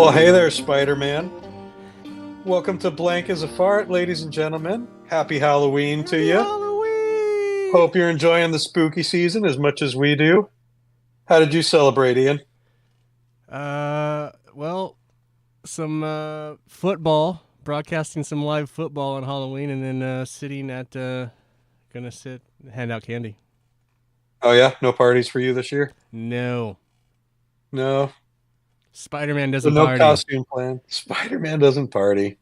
Well, hey there, Spider-Man. Welcome to Blank as a Fart, ladies and gentlemen. Happy Halloween to Happy you. Halloween! Hope you're enjoying the spooky season as much as we do. How did you celebrate, Ian? Well, some football, broadcasting some live football on Halloween, and then sitting at gonna sit hand out candy. Oh yeah, no parties for you this year? No, No. Spider-Man So doesn't no party. costume plan. Spider-Man doesn't party.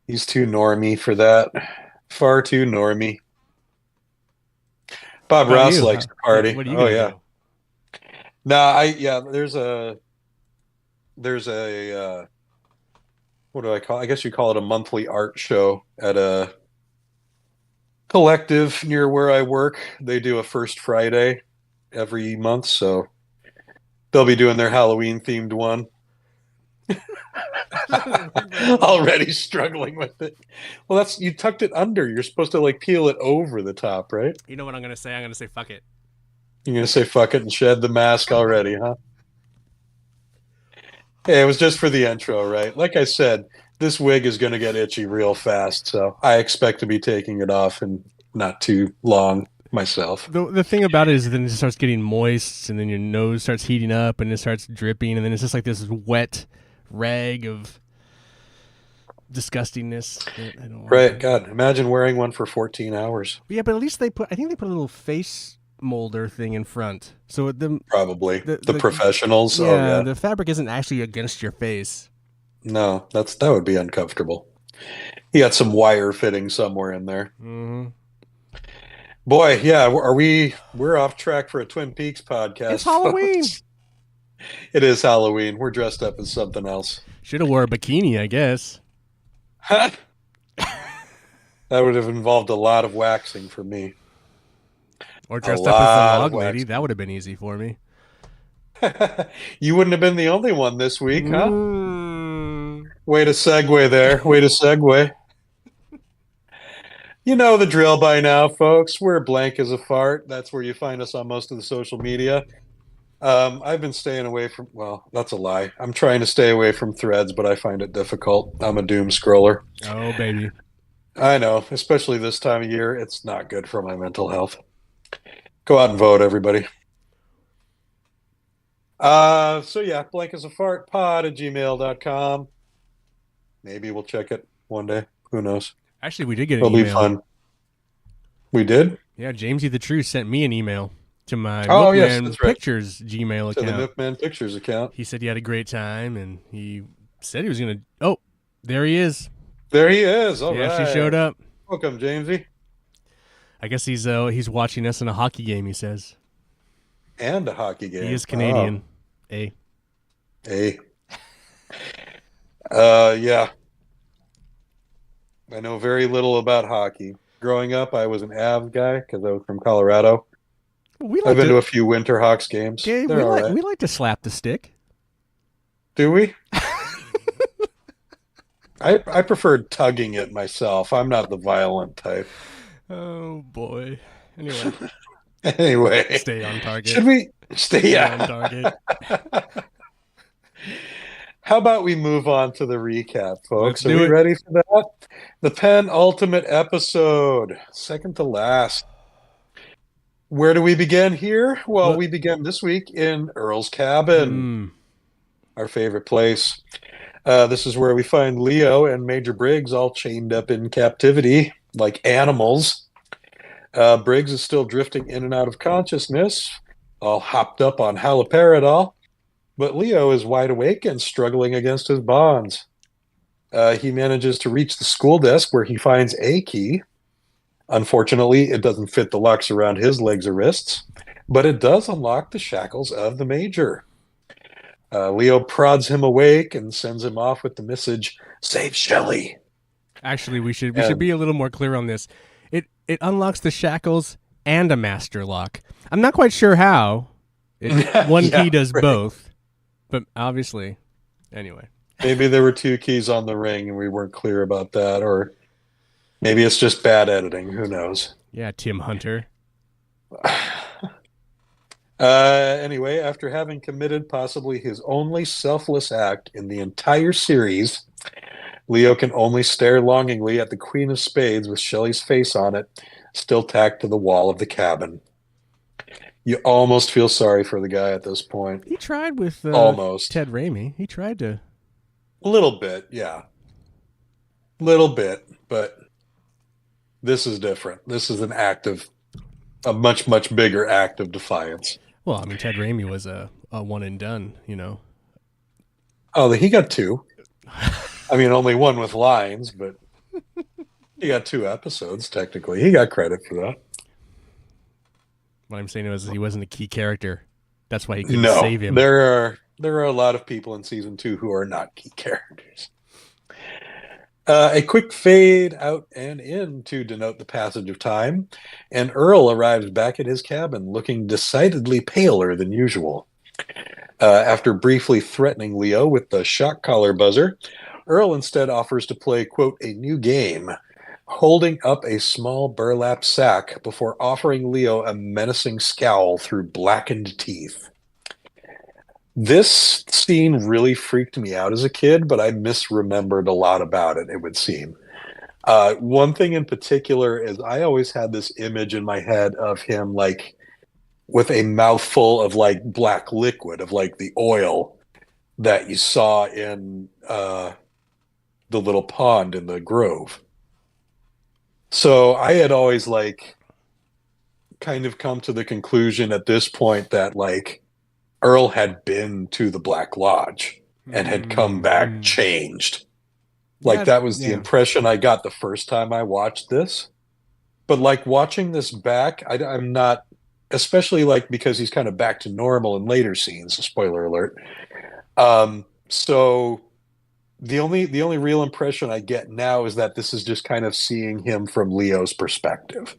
He's too normy for that. Far too normy. What Bob about Ross you? likes to What party. What are you Oh gonna yeah. do? No, there's a what do I call? I guess you call it a monthly art show at a collective near where I work. They do a first Friday every month, so they'll be doing their Halloween themed one. That doesn't work very well. Already struggling with it. Well, that's you tucked it under. You're supposed to like peel it over the top, right? You know what I'm gonna say? I'm gonna say fuck it. You're gonna say fuck it and shed the mask already, huh? Hey, it was just for the intro, right? Like I said, this wig is gonna get itchy real fast, so I expect to be taking it off in not too long myself. The thing about it is, then it starts getting moist, and then your nose starts heating up, and it starts dripping, and then it's just like this wet rag of disgustingness that I don't want. Right, God, imagine wearing one for 14 hours. Yeah, but at least I think they put a little face molder thing in front, so Probably. the The the professionals. Oh yeah, yeah. the fabric isn't actually against your face. No, that would be uncomfortable. You got some wire fitting somewhere in there. Mm-hmm. Boy, yeah, we're off track for a Twin Peaks It's podcast, Halloween. folks. It is Halloween. We're dressed up as something else. Should have wore a bikini, I guess, That would have involved a lot of waxing for me. or A dressed up as the lot of log lady. waxing. That would have been easy for me. You wouldn't have been the only one this week, huh? Mm. Way to segue there. Way to segue. You know the drill by now, folks. We're blank as a fart. That's where you find us on most of the social media. I've been staying away from, well, that's a lie. I'm trying to stay away from threads, but I find it difficult. I'm a doom scroller. Oh baby, I know, especially this time of year. It's not good for my mental health. Go out and vote, everybody. So yeah, blank as a fart pod at gmail.com. Maybe we'll check it one day. Who knows? actually, we did get an It'll be email. fun. We did? Yeah, Jamesy the True sent me an email to my Oh, yes, Milkman that's right. Pictures Gmail To the account. Milkman Pictures account. He said he had a great time, and he said he was gonna. Oh, there he is. There he is. All He right. actually showed up. Welcome, Jamesy. I guess he's watching us in a hockey game. He says And a hockey game. he is Canadian. A. Hey. Yeah. I know very little about hockey. Growing up, I was an Avs guy because I was from Colorado. We I've like been to to. a few Winter Hawks games. Okay, They're all right. we like to slap the stick. Do we? I preferred tugging it myself. I'm not the violent type. Oh boy. Anyway, Anyway, stay on target. should we stay? Stay Yeah. on target. How about we move on to the recap, folks? Let's Are do we it. ready for that? The penultimate episode, second to last. Where do we begin here? Well, What? we begin this week in Earl's cabin, our favorite place. This is where we find Leo and Major Briggs all chained up in captivity like animals. Briggs is still drifting in and out of consciousness, all hopped up on haloperidol. But Leo is wide awake and struggling against his bonds. He manages to reach the school desk where he finds a key. Unfortunately, it doesn't fit the locks around his legs or wrists, but it does unlock the shackles of the Major. Leo prods him awake and sends him off with the message, "Save Shelley." Actually, we should And- be a little more clear on this. It unlocks the shackles and a master lock. I'm not quite sure how. One Yeah, key does right. both, but obviously, anyway. Maybe there were two keys on the ring and we weren't clear about that, or maybe it's just bad editing. Who knows? Yeah, Tim Hunter. Anyway, after having committed possibly his only selfless act in the entire series, Leo can only stare longingly at the Queen of Spades with Shelley's face on it, still tacked to the wall of the cabin. You almost feel sorry for the guy at this point. He tried with Almost. Ted Raimi. He tried to. A little bit, yeah. Little bit, but this is different. This is a much, much bigger act of defiance. Well, I mean, Ted Raimi was a one and done, you know. Oh, he got two. I mean, only one with lines, but he got two episodes, technically. He got credit for that. What I'm saying was he wasn't a key character. That's why he couldn't No, save him. there are a lot of people in season two who are not key characters. A quick fade out and in to denote the passage of time, and Earl arrives back at his cabin looking decidedly paler than usual. After briefly threatening Leo with the shock collar buzzer, Earl instead offers to play, quote, a new game, holding up a small burlap sack before offering Leo a menacing scowl through blackened teeth. This scene really freaked me out as a kid, but I misremembered a lot about it, it would seem. One thing in particular is I always had this image in my head of him like with a mouthful of like black liquid, of like the oil that you saw in the little pond in the grove. So I had always like kind of come to the conclusion at this point that like Earl had been to the Black Lodge and had come back changed. Like Yeah, that was the yeah. impression I got the first time I watched this. But like watching this back, I'm not, especially like because he's kind of back to normal in later scenes. Spoiler alert. So the only real impression I get now is that this is just kind of seeing him from Leo's perspective.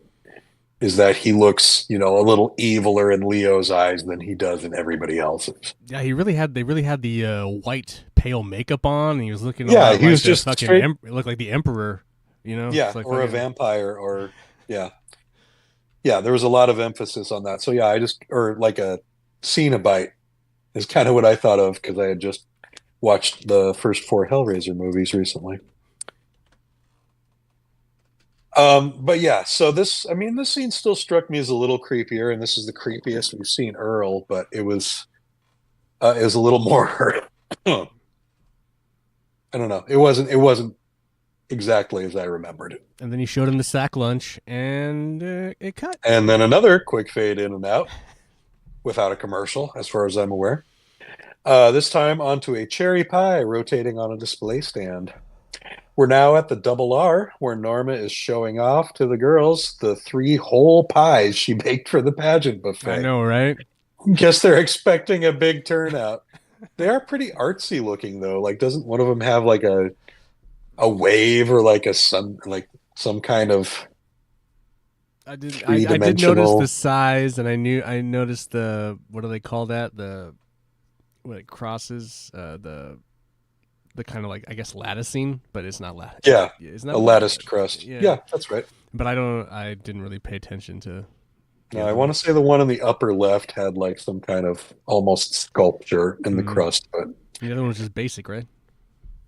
Is that he looks, a little eviler in Leo's eyes than he does in everybody else's. Yeah, they really had the white pale makeup on, and he was looking a Yeah, lot he like was the just fucking straight. looked like the emperor, you know? Yeah, It's like or a fucking, vampire, or yeah, yeah. There was a lot of emphasis on that. So yeah, or like a Cenobite is kind of what I thought of because I had just watched the first four Hellraiser movies recently. But yeah, so this scene still struck me as a little creepier, and this is the creepiest we've seen Earl, but it was a little more. I don't know. It wasn't exactly as I remembered it. and then he showed him the sack lunch, and it cut. And then another quick fade in and out without a commercial, as far as I'm aware. This time onto a cherry pie rotating on a display stand. We're now at the Double R, where Norma is showing off to the girls the three whole pies she baked for the pageant buffet. I know, right? Guess they're expecting a big turnout. They are pretty artsy looking though. Like, doesn't one of them have like a wave or like a sun, like some kind of I did notice three-dimensional? the size, and I noticed the, what do they call that, the when it crosses, the kind of like, I guess, latticing, but it's not lattice. Yeah, It's a not latticed crust. Yeah. Yeah, that's right. But I didn't really pay attention to the No, I other want one. to say the one in the upper left had like some kind of almost sculpture in the Mhm. crust, but The other one was just basic, right?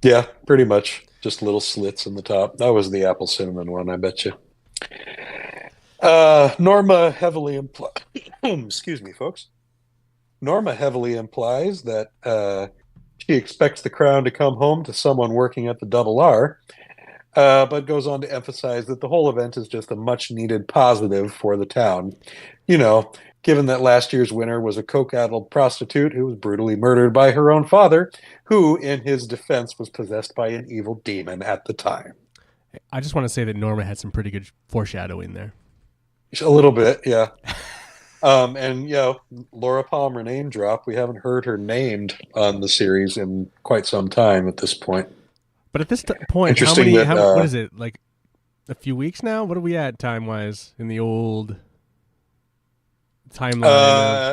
yeah, pretty much just little slits in the top. That was the apple cinnamon one, I bet you. Norma heavily implies, excuse me, folks. Norma heavily implies that she expects the crown to come home to someone working at the Double R, but goes on to emphasize that the whole event is just a much needed positive for the town. You know, given that last year's winner was a coke-addled prostitute who was brutally murdered by her own father, who, in his defense, was possessed by an evil demon at the time. I just want to say that Norma had some pretty good foreshadowing there. A little bit, yeah. And Laura Palmer name drop. We haven't heard her named on the series in quite some time at this point. But at this point, Interesting that what is it, like a few weeks now? What are we at time wise in the old timeline?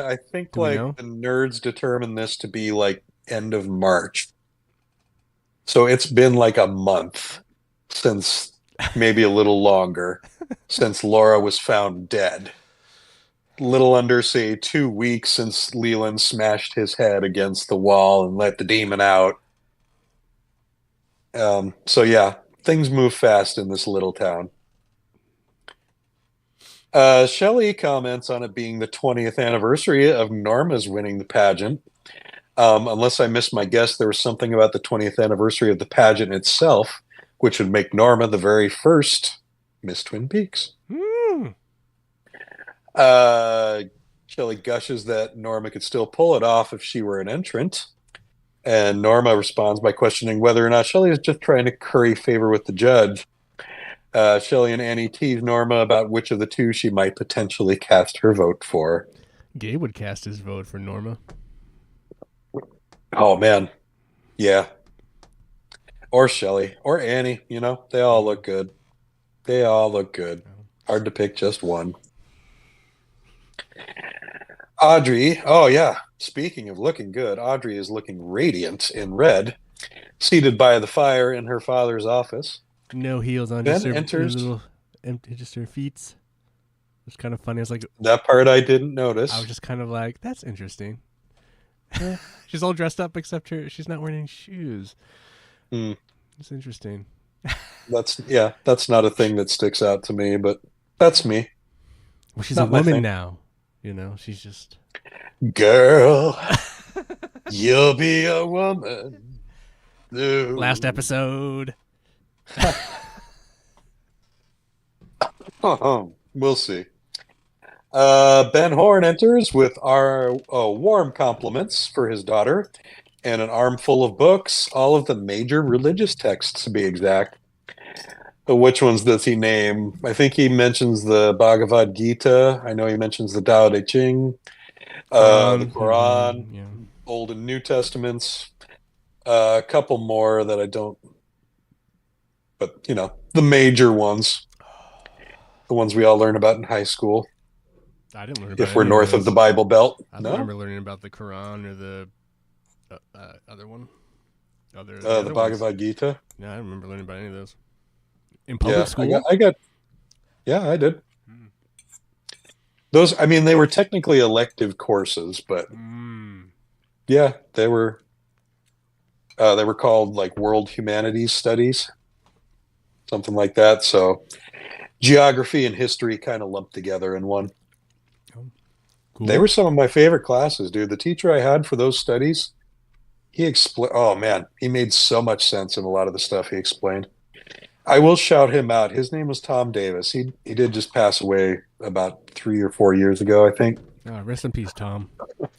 I think Do we like know? the nerds determined this to be like end of March. So it's been like a month since, maybe a little longer, since Laura was found dead. little under, say, 2 weeks since Leland smashed his head against the wall and let the demon out. So yeah, things move fast in this little town. Shelley comments on it being the 20th anniversary of Norma's winning the pageant. Unless I missed my guess, there was something about the 20th anniversary of the pageant itself, which would make Norma the very first Miss Twin Peaks. Mm. Shelley gushes that Norma could still pull it off if she were an entrant. And Norma responds by questioning whether or not Shelley is just trying to curry favor with the judge. Shelley and Annie tease Norma about which of the two she might potentially cast her vote for. Gabe would cast his vote for Norma. Oh, man. Yeah. Or Shelley. Or Annie. You know, they all look good. They all look good. Hard to pick just one. Audrey. Oh, yeah. Speaking of looking good, Audrey is looking radiant in red, seated by the fire in her father's office. No heels on, Ben just her enters. little, just her feet. It's kind of funny. I was like, that part I didn't notice. I was just kind of like, that's interesting. She's all dressed up except she's not wearing any shoes. Mm. It's interesting. That's not a thing that sticks out to me, but that's me. Well, she's not a woman now. You know, she's just girl. You'll be a woman. No. Last episode. We'll see. Ben Horn enters with our warm compliments for his daughter and an armful of books, all of the major religious texts to be exact. Which ones does he name? I think he mentions the Bhagavad Gita. I know he mentions the Tao Te Ching, the Quran, yeah. Old and New Testaments, a couple more that I don't, but you know, the major ones, the ones we all learn about in high school. I didn't learn about if we're north of the Bible Belt. I don't remember learning about the Quran or the other one. The Bhagavad Gita. No, I don't remember learning about any of those. In public school? I got. Yeah, I did. Those, I mean, they were technically elective courses, but yeah, they were called like World Humanities Studies, something like that. So geography and history kind of lumped together in one. Oh, cool. They were some of my favorite classes, dude. The teacher I had for those studies, oh man, he made so much sense in a lot of the stuff he explained. I will shout him out. His name was Tom Davis. He did just pass away about 3 or 4 years ago, I think. Rest in peace, Tom.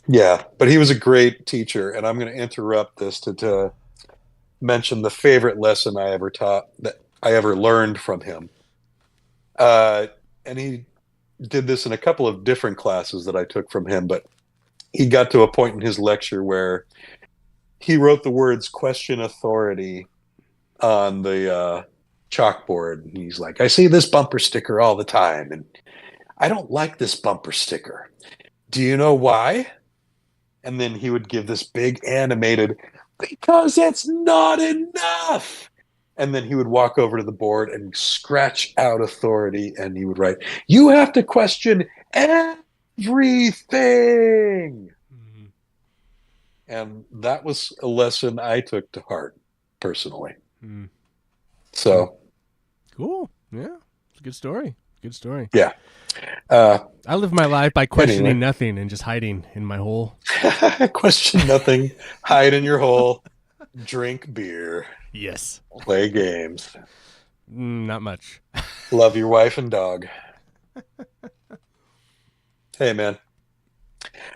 Yeah, but he was a great teacher, and I'm going to interrupt this to mention the favorite lesson I ever taught, that I ever learned from him. And he did this in a couple of different classes that I took from him, but he got to a point in his lecture where he wrote the words "question authority" on the chalkboard. And he's like, I see this bumper sticker all the time, and I don't like this bumper sticker. Do you know why? And then he would give this big animated, because it's not enough. And then he would walk over to the board and scratch out authority, and he would write, you have to question everything. Mm-hmm. And that was a lesson I took to heart, personally. Mm. So cool. Yeah. It's a good story. Good story. Yeah. I live my life by questioning nothing and just hiding in my hole. Question nothing, hide in your hole, drink beer. Yes. Play games. Not much. Love your wife and dog. Hey, man.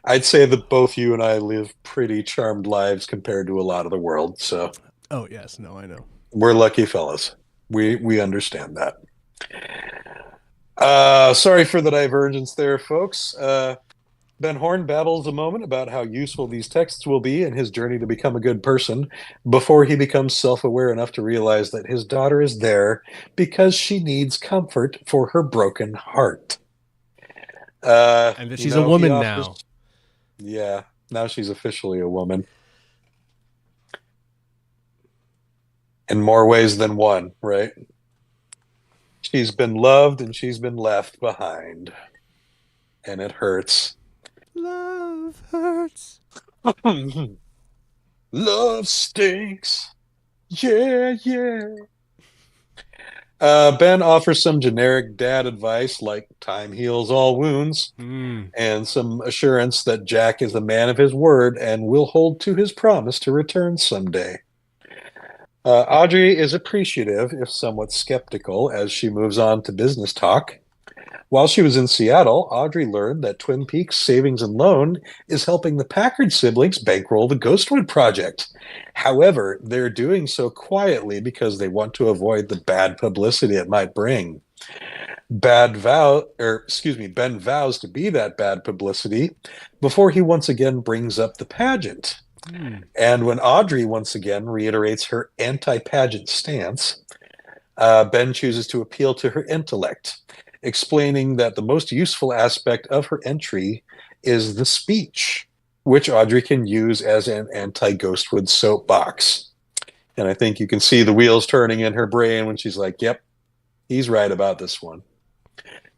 I'd say that both you and I live pretty charmed lives compared to a lot of the world. So. Oh, yes. No, I know. We're lucky fellas. We understand that. Sorry for the divergence there, folks. Ben Horn babbles a moment about how useful these texts will be in his journey to become a good person before he becomes self-aware enough to realize that his daughter is there because she needs comfort for her broken heart. And that she's a woman now. Yeah, now she's officially a woman. In more ways than one, right? She's been loved and she's been left behind. and it hurts. Love hurts. Love stinks. Yeah, yeah. Ben offers some generic dad advice like time heals all wounds and some assurance that Jack is a man of his word and will hold to his promise to return someday. Audrey is appreciative, if somewhat skeptical, as she moves on to business talk. While she was in Seattle, Audrey learned that Twin Peaks Savings and Loan is helping the Packard siblings bankroll the Ghostwood project. However, they're doing so quietly because they want to avoid the bad publicity it might bring. Ben vows to be that bad publicity before he once again brings up the pageant. And when Audrey once again reiterates her anti-pageant stance, Ben chooses to appeal to her intellect, explaining that the most useful aspect of her entry is the speech, which Audrey can use as an anti-Ghostwood soapbox. And I think you can see the wheels turning in her brain when she's like, yep, he's right about this one.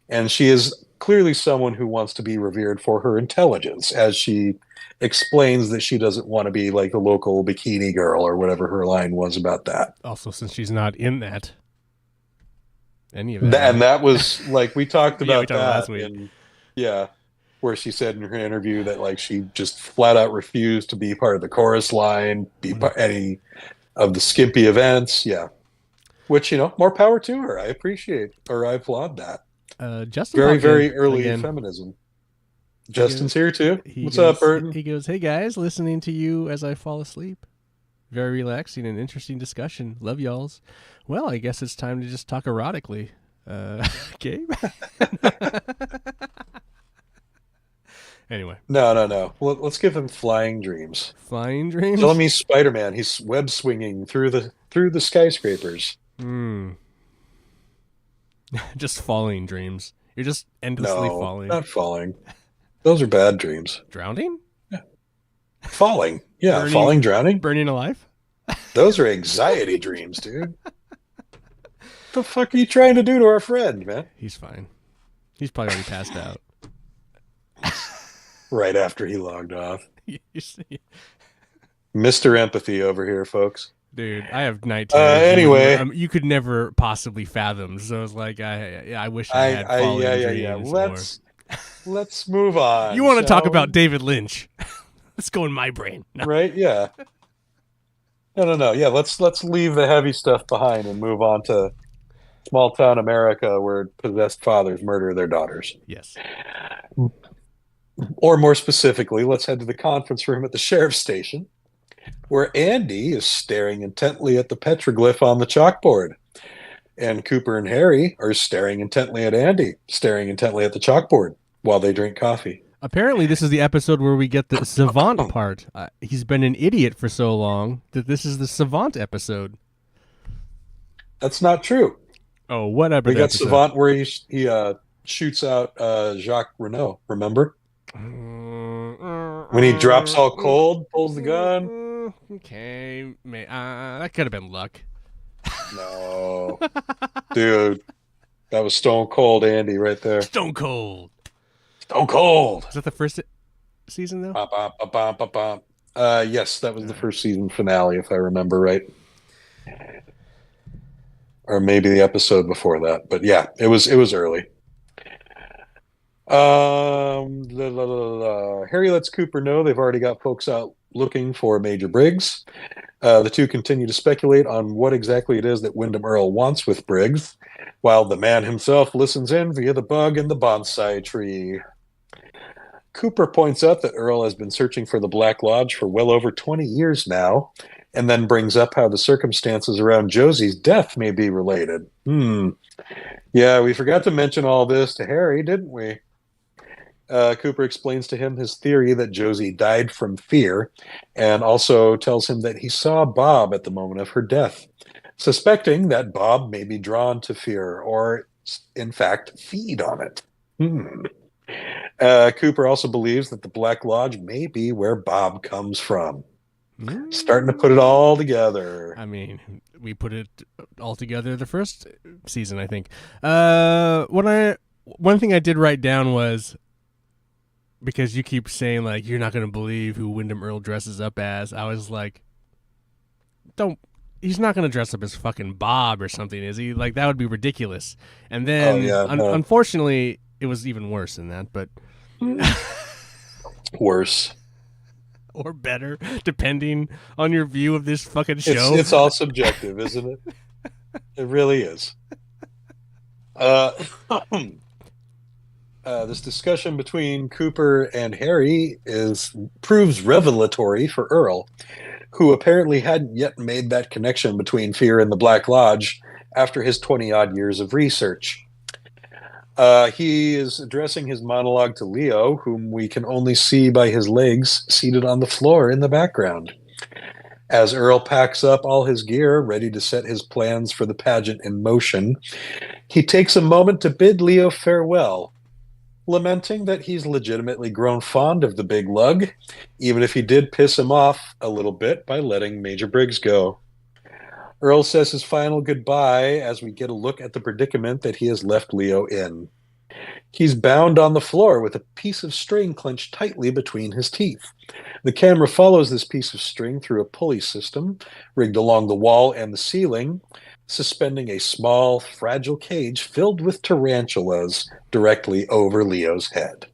And she is clearly someone who wants to be revered for her intelligence, as she explains that she doesn't want to be like the local bikini girl or whatever her line was about that. Also, since she's not in that. Any of that. And that was like, we talked about we talked that. last week. Where she said in her interview that like she just flat out refused to be part of the chorus line, be part any of the skimpy events. Yeah. Which, more power to her. I appreciate, or I applaud that. Justin very early feminism. Justin's here too. What's up, Burton? He goes, hey guys, listening to you as I fall asleep. Very relaxing and interesting discussion. Love y'alls. Well, I guess it's time to just talk erotically. Gabe? Anyway. No. Let's give him flying dreams. Flying dreams? Tell me Spider-Man. He's web swinging through the skyscrapers. Just falling dreams. You're just endlessly falling. Not falling. Those are bad dreams. Drowning? Yeah. Falling. Yeah, falling, drowning. Burning alive? Those are anxiety dreams, dude. What the fuck are you trying to do to our friend, man? He's fine. He's probably already passed out. Right after he logged off. Mr. Empathy over here, folks. Dude, I have night terrors. Anyway, you could never possibly fathom. So it's like I wish I had fallen dreams. Let's move on. You want to talk about David Lynch? Let's go in my brain. No. Right? Yeah. No. Yeah, let's leave the heavy stuff behind and move on to small town America where possessed fathers murder their daughters. Yes. Or more specifically, let's head to the conference room at the sheriff's station, where Andy is staring intently at the petroglyph on the chalkboard. And Cooper and Harry are staring intently at Andy, staring intently at the chalkboard while they drink coffee. Apparently, this is the episode where we get the savant part. He's been an idiot for so long that this is the savant episode. That's not true. Oh, whatever. We got savant where he shoots out Jacques Renault, remember? When he drops all cold, pulls the gun. Okay, that could have been luck. No. Dude, that was Stone Cold Andy right there. Stone Cold. Stone Cold. Is that the first season, though? Yes, that was the first season finale, if I remember right. Or maybe the episode before that. But yeah, it was early. Harry lets Cooper know they've already got folks out looking for Major Briggs. The two continue to speculate on what exactly it is that Wyndham Earl wants with Briggs, while the man himself listens in via the bug in the bonsai tree. Cooper points out that Earl has been searching for the Black Lodge for well over 20 years now, and then brings up how the circumstances around Josie's death may be related. Yeah, we forgot to mention all this to Harry, didn't we? Cooper explains to him his theory that Josie died from fear, and also tells him that he saw Bob at the moment of her death, suspecting that Bob may be drawn to fear, or in fact feed on it. Cooper also believes that the Black Lodge may be where Bob comes from. Starting to put it all together. I mean, we put it all together the first season, I think. One thing I did write down was because you keep saying like you're not gonna believe who Wyndham Earl dresses up as. I was like, don't. He's not gonna dress up as fucking Bob or something, is he? Like that would be ridiculous. And Oh then, yeah, no. unfortunately, it was even worse than that. But Worse. or better, depending on your view of this fucking It's show. it's all subjective, isn't it? It really is. Uh, this discussion between Cooper and Harry proves revelatory for Earl, who apparently hadn't yet made that connection between fear and the Black Lodge after his 20 odd years of research. He is addressing his monologue to Leo, whom we can only see by his legs seated on the floor in the background. As Earl packs up all his gear, ready to set his plans for the pageant in motion, he takes a moment to bid Leo farewell, lamenting that he's legitimately grown fond of the big lug, even if he did piss him off a little bit by letting Major Briggs go. Earl says his final goodbye as we get a look at the predicament that he has left Leo in. He's bound on the floor with a piece of string clenched tightly between his teeth. The camera follows this piece of string through a pulley system rigged along the wall and the ceiling, suspending a small, fragile cage filled with tarantulas directly over Leo's head.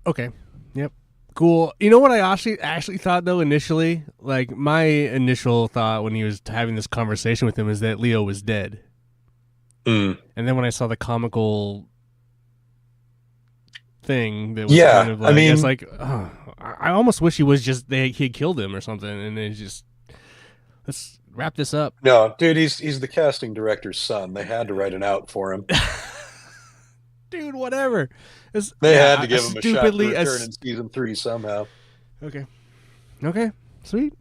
Okay. Yep. Cool. You know what I actually thought though initially? Like my initial thought when he was having this conversation with him is that Leo was dead. Mm. And then when I saw the comical thing that was kind of like, it's like, oh, I almost wish he was just he had killed him or something, and then just let's wrap this up. No, dude, he's the casting director's son. They had to write it out for him. Dude, whatever. They had to give him a shot to return in season 3 somehow. Okay, sweet.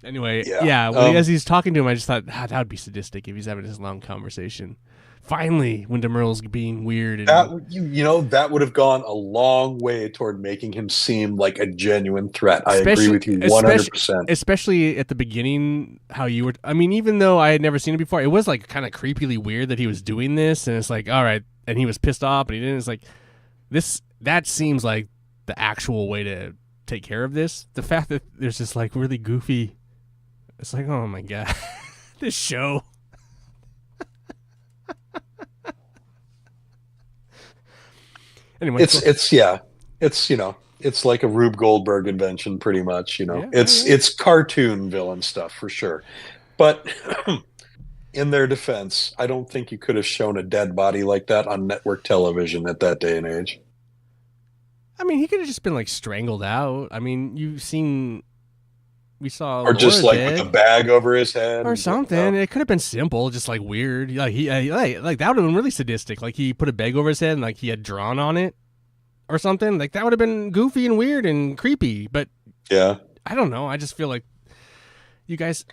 Anyway, as he's talking to him, I just thought that would be sadistic if he's having this long conversation. Finally, Wyndham Earl's being weird. And that would have gone a long way toward making him seem like a genuine threat. I agree with you 100%. Especially at the beginning, how you were. I mean, even though I had never seen it before, it was like kind of creepily weird that he was doing this, and it's like, all right, and he was pissed off, but he didn't. It's like this. That seems like the actual way to take care of this. The fact that there's this like really goofy. It's like, oh my god, this show. Anyway, it's like a Rube Goldberg invention, pretty much. It's cartoon villain stuff for sure. But in their defense, I don't think you could have shown a dead body like that on network television at that day and age. I mean, he could have just been like strangled out. I mean, we saw or Laura just like dead, with a bag over his head or something. It could have been simple, just like weird. Like like that would have been really sadistic. Like he put a bag over his head and like he had drawn on it or something. Like that would have been goofy and weird and creepy. But yeah, I don't know. I just feel like you guys,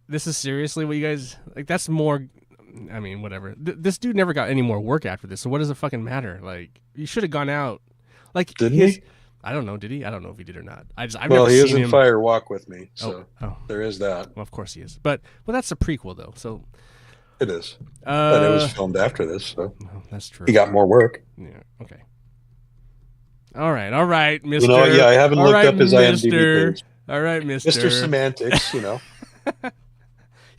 this is seriously what you guys like. That's more. I mean, whatever. This dude never got any more work after this. So what does it fucking matter? Like you should have gone out. Like didn't he? I don't know. Did he? I don't know if he did or not. I've well, never he seen is in him. Fire Walk with Me, so oh. There is that. Well, of course he is. But that's a prequel though, so it is. But it was filmed after this, so that's true. He got more work. Yeah. Okay. All right, Mister. I haven't looked up his IMDb page. All right, Mister. Mr. Semantics.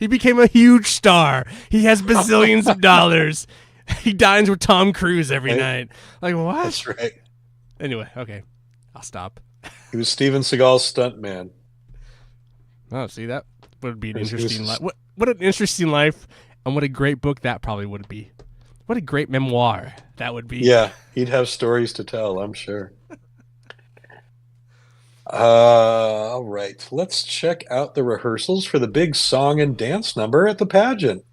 He became a huge star. He has bazillions of dollars. He dines with Tom Cruise every night. Like what? That's right. Anyway, okay. I'll stop. He was Steven Seagal's stuntman. Oh, see, that would be an interesting life. What an interesting life, and what a great book that probably would be. What a great memoir that would be. Yeah, he'd have stories to tell, I'm sure. All right, let's check out the rehearsals for the big song and dance number at the pageant.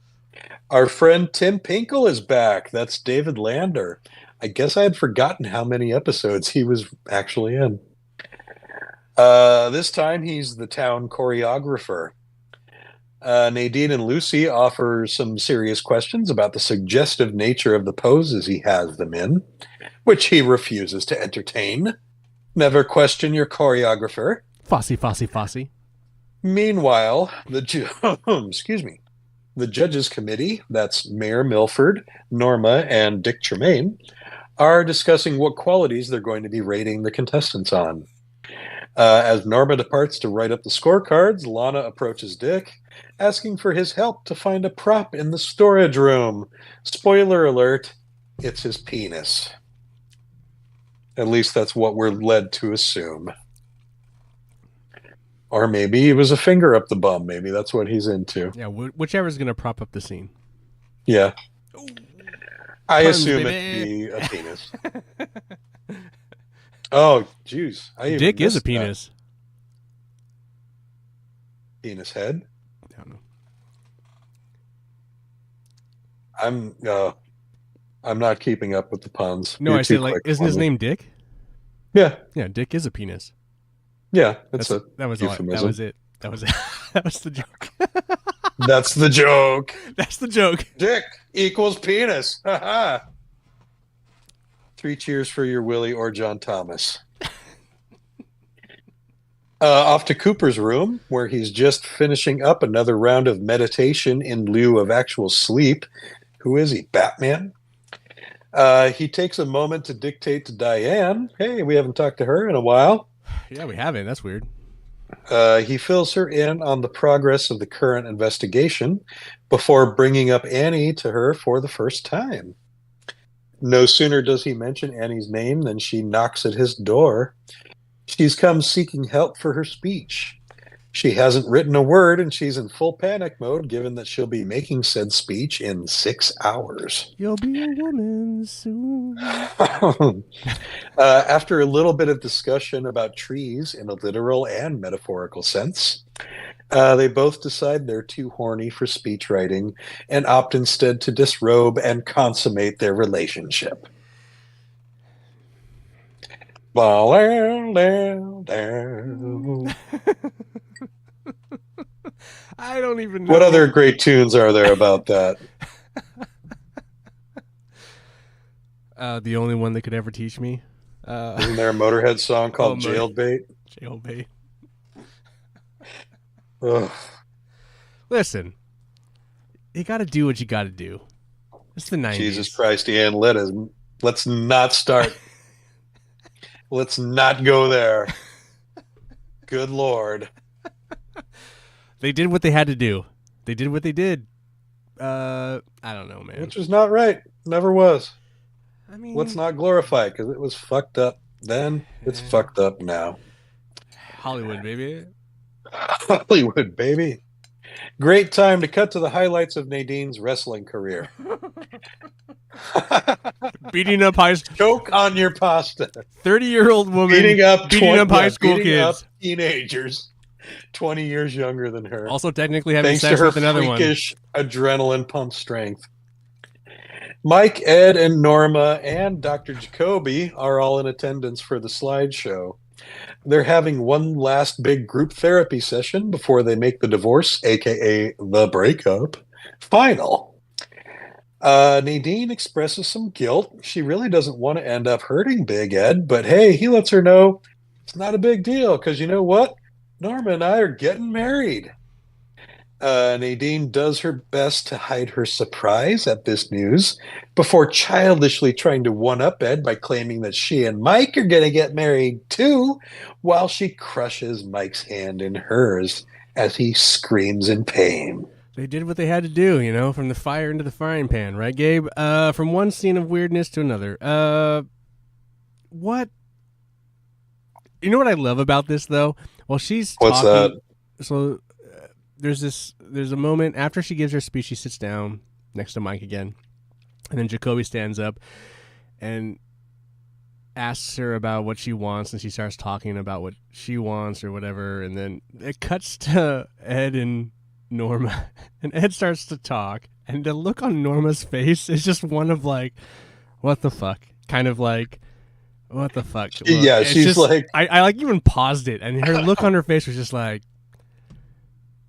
Our friend Tim Pinkle is back. That's David Lander. I guess I had forgotten how many episodes he was actually in. This time he's the town choreographer. Nadine and Lucy offer some serious questions about the suggestive nature of the poses he has them in, which he refuses to entertain. Never question your choreographer. Fosse. Meanwhile, the judges committee, that's Mayor Milford, Norma, and Dick Tremaine, are discussing what qualities they're going to be rating the contestants on. As Norma departs to write up the scorecards, Lana approaches Dick, asking for his help to find a prop in the storage room. Spoiler alert, it's his penis. At least that's what we're led to assume. Or maybe it was a finger up the bum. Maybe that's what he's into. Yeah, whichever's going to prop up the scene. Yeah. Ooh, I puns, assume baby. it to be a penis. Oh, jeez. Dick is a penis. Penis head? I don't know. I'm not keeping up with the puns. No, I said, like, isn't his name Dick? Yeah. Yeah, Dick is a penis. Yeah, that was euphemism. That was it. That was that was the joke. That's the joke. That's the joke. Dick equals penis. Ha 3 cheers for your Willie or John Thomas. Off to Cooper's room, where he's just finishing up another round of meditation in lieu of actual sleep. Who is he, Batman? He takes a moment to dictate to Diane. Hey, we haven't talked to her in a while. Yeah, we haven't. That's weird. He fills her in on the progress of the current investigation before bringing up Annie to her for the first time. No sooner does he mention Annie's name than she knocks at his door. She's come seeking help for her speech. She hasn't written a word, and she's in full panic mode, given that she'll be making said speech in 6 hours. You'll be a woman soon. After a little bit of discussion about trees in a literal and metaphorical sense, they both decide they're too horny for speech writing and opt instead to disrobe and consummate their relationship. I don't even know. What other great tunes are there about that? The only one that could ever teach me. Isn't there a Motorhead song called Jailbait? Jailbait. Ugh. Listen, you got to do what you got to do. It's the 90s. Jesus Christ, Ian, let's not start. Let's not go there. Good Lord. They did what they had to do. They did what they did. I don't know, man. Which was not right. Never was. I mean, let's not glorify it because it was fucked up then. It's fucked up now. Hollywood, baby. Hollywood, baby. Great time to cut to the highlights of Nadine's wrestling career. Beating up choke on your pasta. 30-year-old woman beating up high school kids, teenagers, 20 years younger than her. Also, technically having thanks sex to her with another one. Freakish adrenaline pump strength. Mike, Ed, and Norma, and Dr. Jacoby are all in attendance for the slideshow. They're having one last big group therapy session before they make the divorce, aka the breakup, final. Nadine expresses some guilt. She really doesn't want to end up hurting Big Ed, but hey, he lets her know it's not a big deal because you know what? Norma and I are getting married. Nadine does her best to hide her surprise at this news before childishly trying to one-up Ed by claiming that she and Mike are going to get married too, while she crushes Mike's hand in hers as he screams in pain. They did what they had to do, you know, from the fire into the frying pan, right, Gabe? From one scene of weirdness to another. What? You know what I love about this, though? Well, she's What's talking, that? So there's a moment after she gives her speech, she sits down next to Mike again, and then Jacoby stands up and asks her about what she wants, and she starts talking about what she wants or whatever, and then it cuts to Ed and Norma, and Ed starts to talk, and the look on Norma's face is just one of like, what the fuck? Kind of like, what the fuck? Look, yeah, she's just, like... I like even paused it, and her look on her face was just like...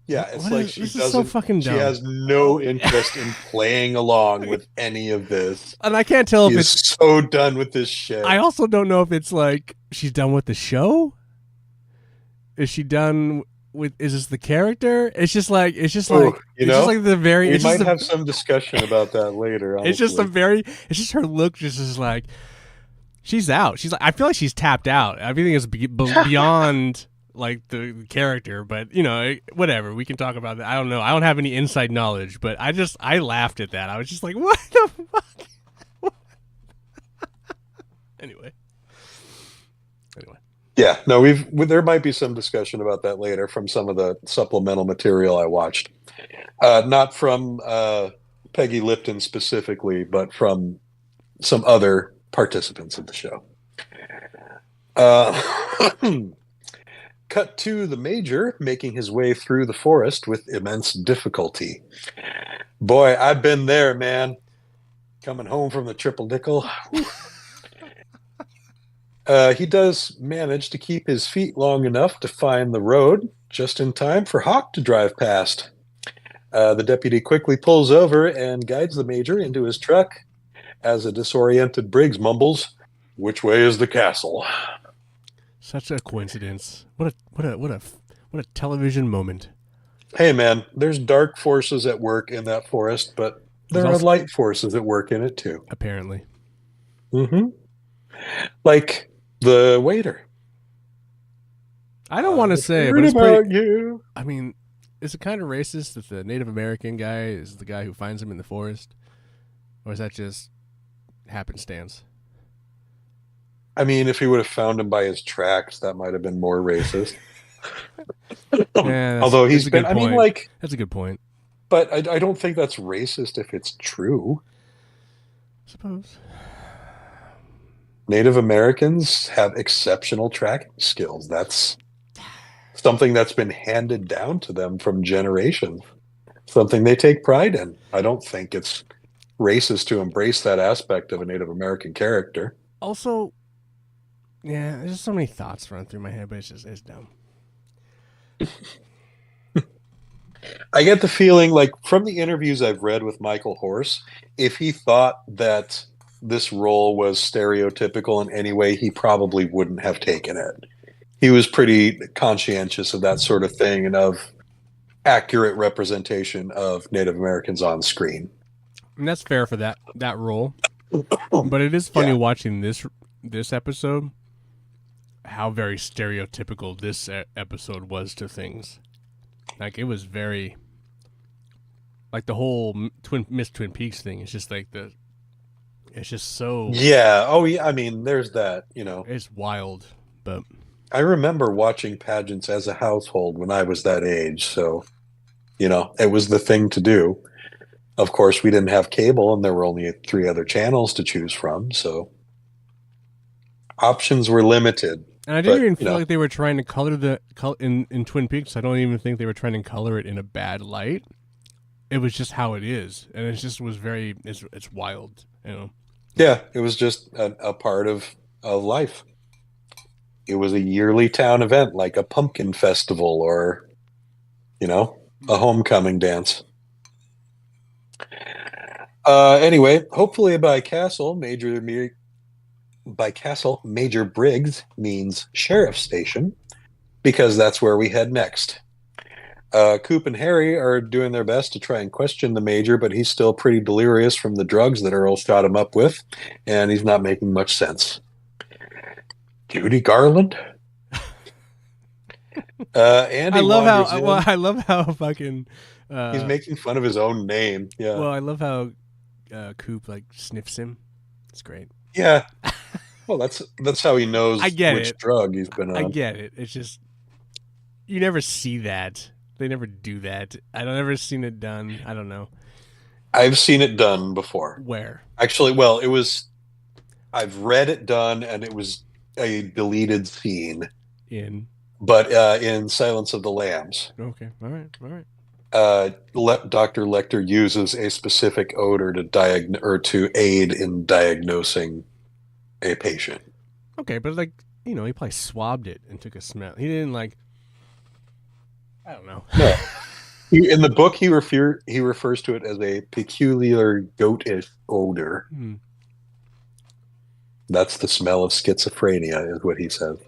Yeah, it's like she doesn't... So fucking dumb. She has no interest in playing along with any of this. And I can't tell if it's... so done with this shit. I also don't know if it's like, she's done with the show? Is she done... is this the character? Ooh, you it's just know, like the very we it's just might the have some discussion about that later, it's just a honestly. very it's just her look just is like she's out. She's like I feel like she's tapped out. Everything is beyond like the character, but whatever. We can talk about that. I don't know. I don't have any inside knowledge, but I laughed at that. I was just like, what the fuck? anyway. Anyway. Yeah, no, there might be some discussion about that later from some of the supplemental material I watched. Not from Peggy Lipton specifically, but from some other participants of the show. Uh, cut to the Major making his way through the forest with immense difficulty. Boy, I've been there, man. Coming home from the triple nickel. He does manage to keep his feet long enough to find the road just in time for Hawk to drive past. The deputy quickly pulls over and guides the Major into his truck as a disoriented Briggs mumbles, "Which way is the castle?" Such a coincidence. What a television moment. Hey, man, there's dark forces at work in that forest, but There's there are also light forces at work in it too. apparently. Mm-hmm. Like the waiter. I don't want to say, but Heard it's pretty. about you. I mean, is it kind of racist that the Native American guy is the guy who finds him in the forest, or is that just happenstance? I mean, if he would have found him by his tracks, that might have been more racist. Yeah, Although that's he's a been, good I mean, point. like, That's a good point. but I don't think that's racist if it's true. I suppose. Native Americans have exceptional tracking skills. That's something that's been handed down to them from generations, something they take pride in. I don't think it's racist to embrace that aspect of a Native American character. Also, yeah, there's just so many thoughts running through my head, but it's dumb. I get the feeling, like, from the interviews I've read with Michael Horse, if he thought that this role was stereotypical in any way, he probably wouldn't have taken it. He was pretty conscientious of that sort of thing and of accurate representation of Native Americans on screen. And that's fair for that role. But it is funny Yeah. watching this episode how very stereotypical this episode was to things. Like it was very like the whole Twin Peaks thing. It's just like it's just so Yeah. Oh, yeah. I mean, there's that, it's wild. But I remember watching pageants as a household when I was that age. So, it was the thing to do. Of course, we didn't have cable and there were only 3 other channels to choose from. So options were limited. and I didn't But, even feel like they were trying to in Twin Peaks. I don't even think they were trying to color it in a bad light. It was just how it is, and it just was very it's wild. yeah, it was just a part of life. It was a yearly town event, like a pumpkin festival or, a homecoming dance. Anyway, hopefully by castle, Major Briggs means sheriff's station because that's where we head next. Coop and Harry are doing their best to try and question the Major, but he's still pretty delirious from the drugs that Earl shot him up with, and he's not making much sense. Judy Garland? Andy I love how fucking. He's making fun of his own name. Yeah. Well, I love how Coop like sniffs him. It's great. Yeah. Well, that's how he knows I get which it. drug he's been on. I get it. It's just you never see that. They never do that. I don't ever seen it done. I don't know I've seen it done before. where. Actually, well, I've read it done, and it was a deleted scene, In but in Silence of the Lambs, okay, all right. Dr. Lecter uses a specific odor to aid in diagnosing a patient. Okay, but like he probably swabbed it and took a smell. He didn't like. I don't know. No. In the book, he refers to it as a peculiar goatish odor. Hmm. That's the smell of schizophrenia, is what he says.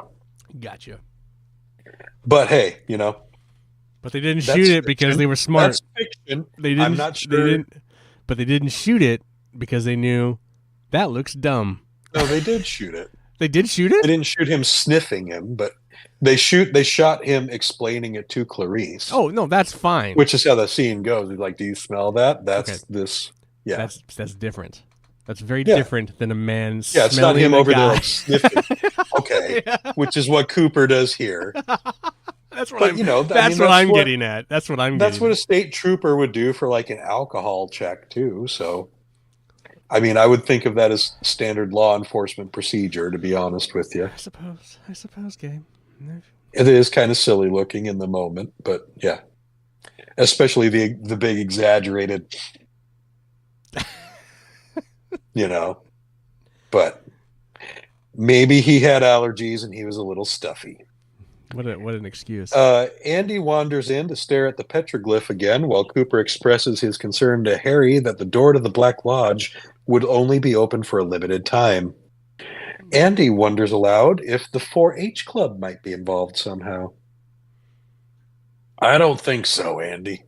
Gotcha. But hey, But they didn't shoot it because they were smart. That's fiction. They didn't, I'm not sure. But they didn't shoot it because they knew that looks dumb. No, they did shoot it. They did shoot it? They didn't shoot him sniffing him, but they shot him explaining it to Clarice. Oh, no, that's fine. Which is how the scene goes. He's like, do you smell that? That's okay. this. Yeah. That's different. That's very different than a man it's not him over there like sniffing. Okay. Yeah. Which is what Cooper does here. That's what but, that's what I'm getting at. That's what I'm That's what a state trooper would do for like an alcohol check too. So I mean, I would think of that as standard law enforcement procedure, to be honest with you. I suppose, Gabe. It is kind of silly looking in the moment, but yeah. Especially the big exaggerated But maybe he had allergies and he was a little stuffy. What an excuse. Andy wanders in to stare at the petroglyph again while Cooper expresses his concern to Harry that the door to the Black Lodge would only be open for a limited time. Andy wonders aloud if the 4-H club might be involved somehow. I don't think so, Andy.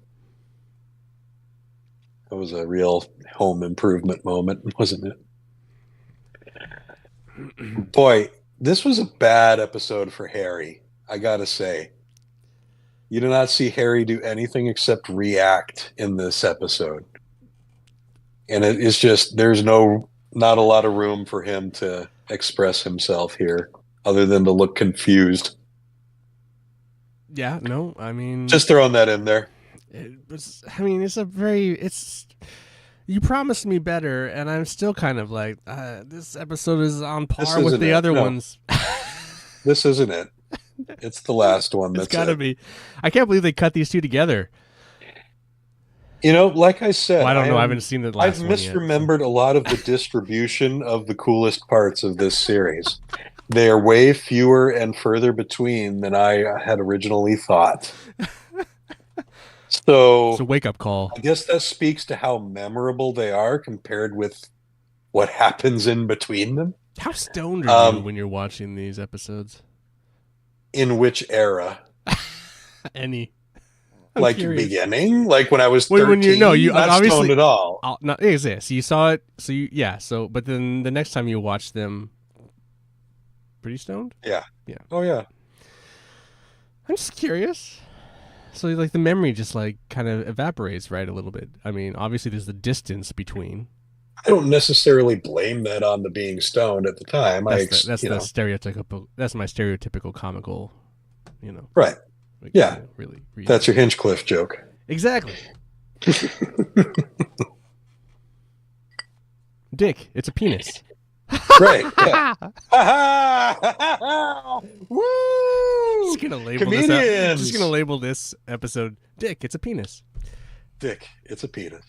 That was a real home improvement moment, wasn't it? Boy, this was a bad episode for Harry, I gotta say. You do not see Harry do anything except react in this episode. And it is just, there's not a lot of room for him to express himself here other than to look confused. Yeah, no, I mean... Just throwing that in there. You promised me better, and I'm still kind of like, this episode is on par with the other ones. This isn't it. It's the last one. It's got to be. I can't believe they cut these two together. Like I said, I don't know. I haven't seen the last one yet. I've misremembered a lot of the distribution of the coolest parts of this series. They are way fewer and further between than I had originally thought. So it's a wake-up call. I guess that speaks to how memorable they are compared with what happens in between them. How stoned are you when you're watching these episodes? In which era? Any. Like curious. Beginning? Like when I was 13? You not obviously stoned at all. Not exist. So you saw it. But then the next time you watch them, pretty stoned? Yeah. Yeah. Oh yeah. I'm just curious. So like the memory just like kind of evaporates, right, a little bit. I mean, obviously there's the distance between. I don't necessarily blame that on the being stoned at the time. That's the stereotypical. That's my stereotypical comical. Right. Like, yeah. Really. That's your Hinchcliffe joke. Exactly. Dick, it's a penis. Right. Yeah. Woo! Just gonna label Comedians. this. Just gonna label this episode. Dick, it's a penis. Dick, it's a penis.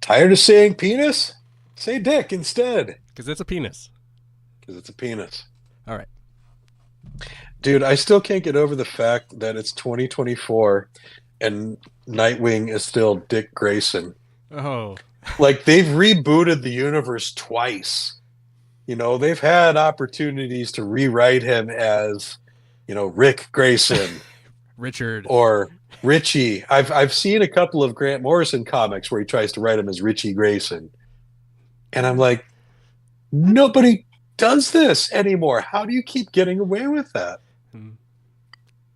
Tired of saying penis? Say dick instead. Because it's a penis. Because it's a penis. All right. Dude, I still can't get over the fact that it's 2024 and Nightwing is still Dick Grayson. Oh. Like, they've rebooted the universe twice. They've had opportunities to rewrite him as, Rick Grayson. Richard. Or Richie. I've seen a couple of Grant Morrison comics where he tries to write him as Richie Grayson. And I'm like, nobody does this anymore. How do you keep getting away with that?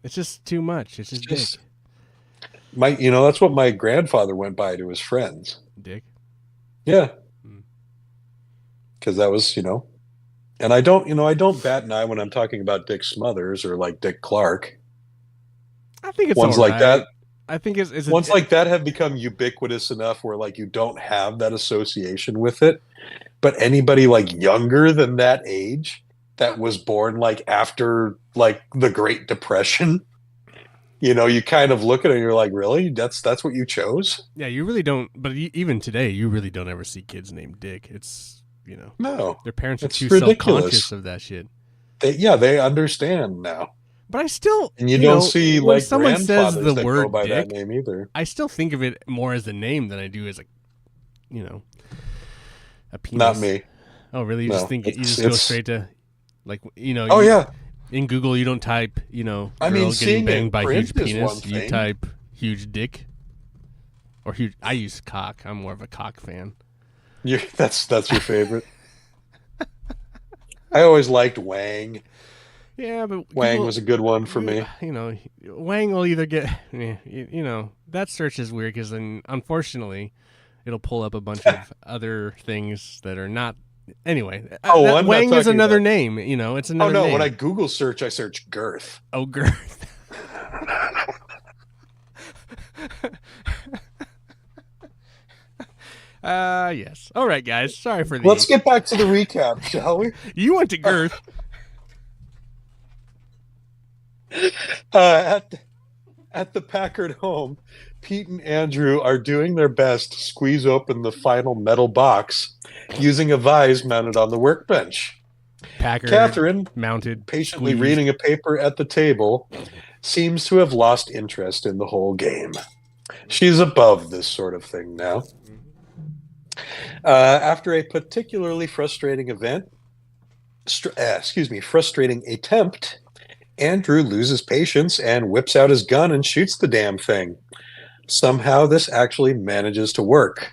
It's just too much. It's just Dick. That's what my grandfather went by to his friends. Dick? Yeah. Because that was, and I don't bat an eye when I'm talking about Dick Smothers or like Dick Clark. I think it's ones all right. like that. I think it's ones like that have become ubiquitous enough where like you don't have that association with it. But anybody like younger than that age that was born like after like the Great Depression, you kind of look at it and you're like, really? That's what you chose? Yeah, you really don't. But even today, you really don't ever see kids named Dick. It's no, their parents are too ridiculous. Self-conscious of that shit. They understand now. But I still, and you don't see like someone says grandfathers the that word go by Dick, that name either. I still think of it more as the name than I do as a penis. Not me. Oh, really? You just think you just go straight to like Oh yeah. In Google, you don't type, I mean, girl getting seeing it in banged by print huge is one penis. You thing. type huge dick or huge. I use cock. I'm more of a cock fan. That's your favorite. I always liked Wang. Yeah, but Wang Google, was a good one for me. Wang will either get, that search is weird because then unfortunately, it'll pull up a bunch of other things that are not. Anyway, Oh, I'm not Wang is talking another about. name. It's Oh another no, when name. I Google search, I search girth. Oh, girth. Yes. All right, guys. Sorry for Let's the. get back to the recap, shall we? You went to girth. At the Packard home, Pete and Andrew are doing their best to squeeze open the final metal box using a vise mounted on the workbench. Packard Catherine, mounted, patiently squeezed. reading a paper at the table, seems to have lost interest in the whole game. She's above this sort of thing now. After a particularly frustrating frustrating attempt, Andrew loses patience and whips out his gun and shoots the damn thing. Somehow, this actually manages to work.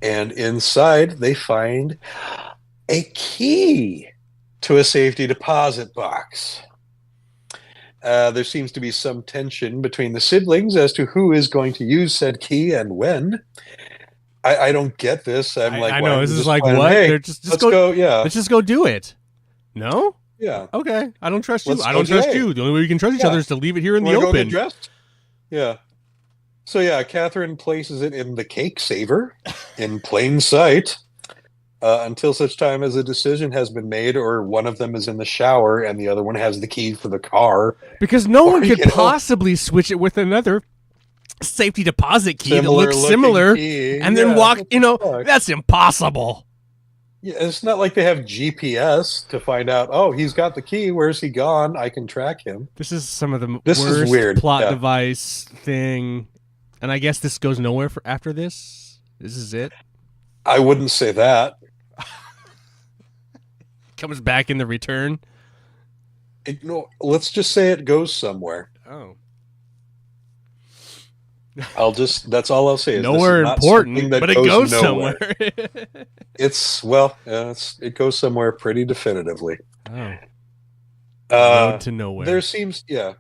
And inside, they find a key to a safety deposit box. There seems to be some tension between the siblings as to who is going to use said key and when. I don't get this. I'm like, I why know. don't This we is just like plan, what? hey, They're just let's go, yeah, Let's just go do it. No. yeah. Okay. I don't trust you. Let's I go don't trust today. you. The only way we can trust each Yeah. other is to leave it here in You the want to go get open. dressed? Yeah. So yeah, Catherine places it in the cake saver in plain sight until such time as a decision has been made, or one of them is in the shower and the other one has the key for the car. Because no Or, one could possibly switch it with another safety deposit key that looks similar key. and then Yeah, walk. what the fuck? That's impossible. Yeah, it's not like they have GPS to find out. Oh, he's got the key. Where's he gone? I can track him. This is some of the This is worst weird. plot Yeah. device thing. And I guess this goes nowhere for after this. This is it. I wouldn't say that. Comes back in the return. No, let's just say it goes somewhere. Oh. That's all I'll say. Is Nowhere this is not important, something that but it goes nowhere. somewhere. It goes somewhere pretty definitively. Oh. Uh, Road to nowhere. There seems, yeah.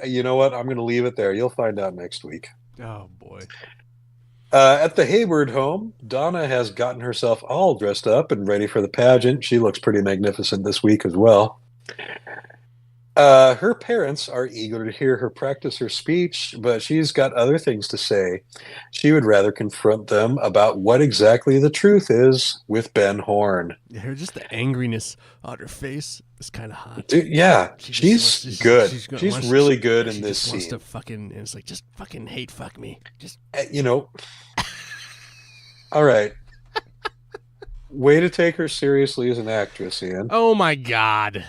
You know what? I'm going to leave it there. You'll find out next week. Oh boy. At the Hayward home, Donna has gotten herself all dressed up and ready for the pageant. She looks pretty magnificent this week as well. Her parents are eager to hear her practice her speech, but she's got other things to say. She would rather confront them about what exactly the truth is with Ben Horn. Yeah, just the angriness on her face is kind of hot. Dude, yeah, she's good. She's really good in this scene. Wants scene. to fucking, it's like, just fucking hate fuck me. Just all right. Way to take her seriously as an actress, Ian. Oh my god.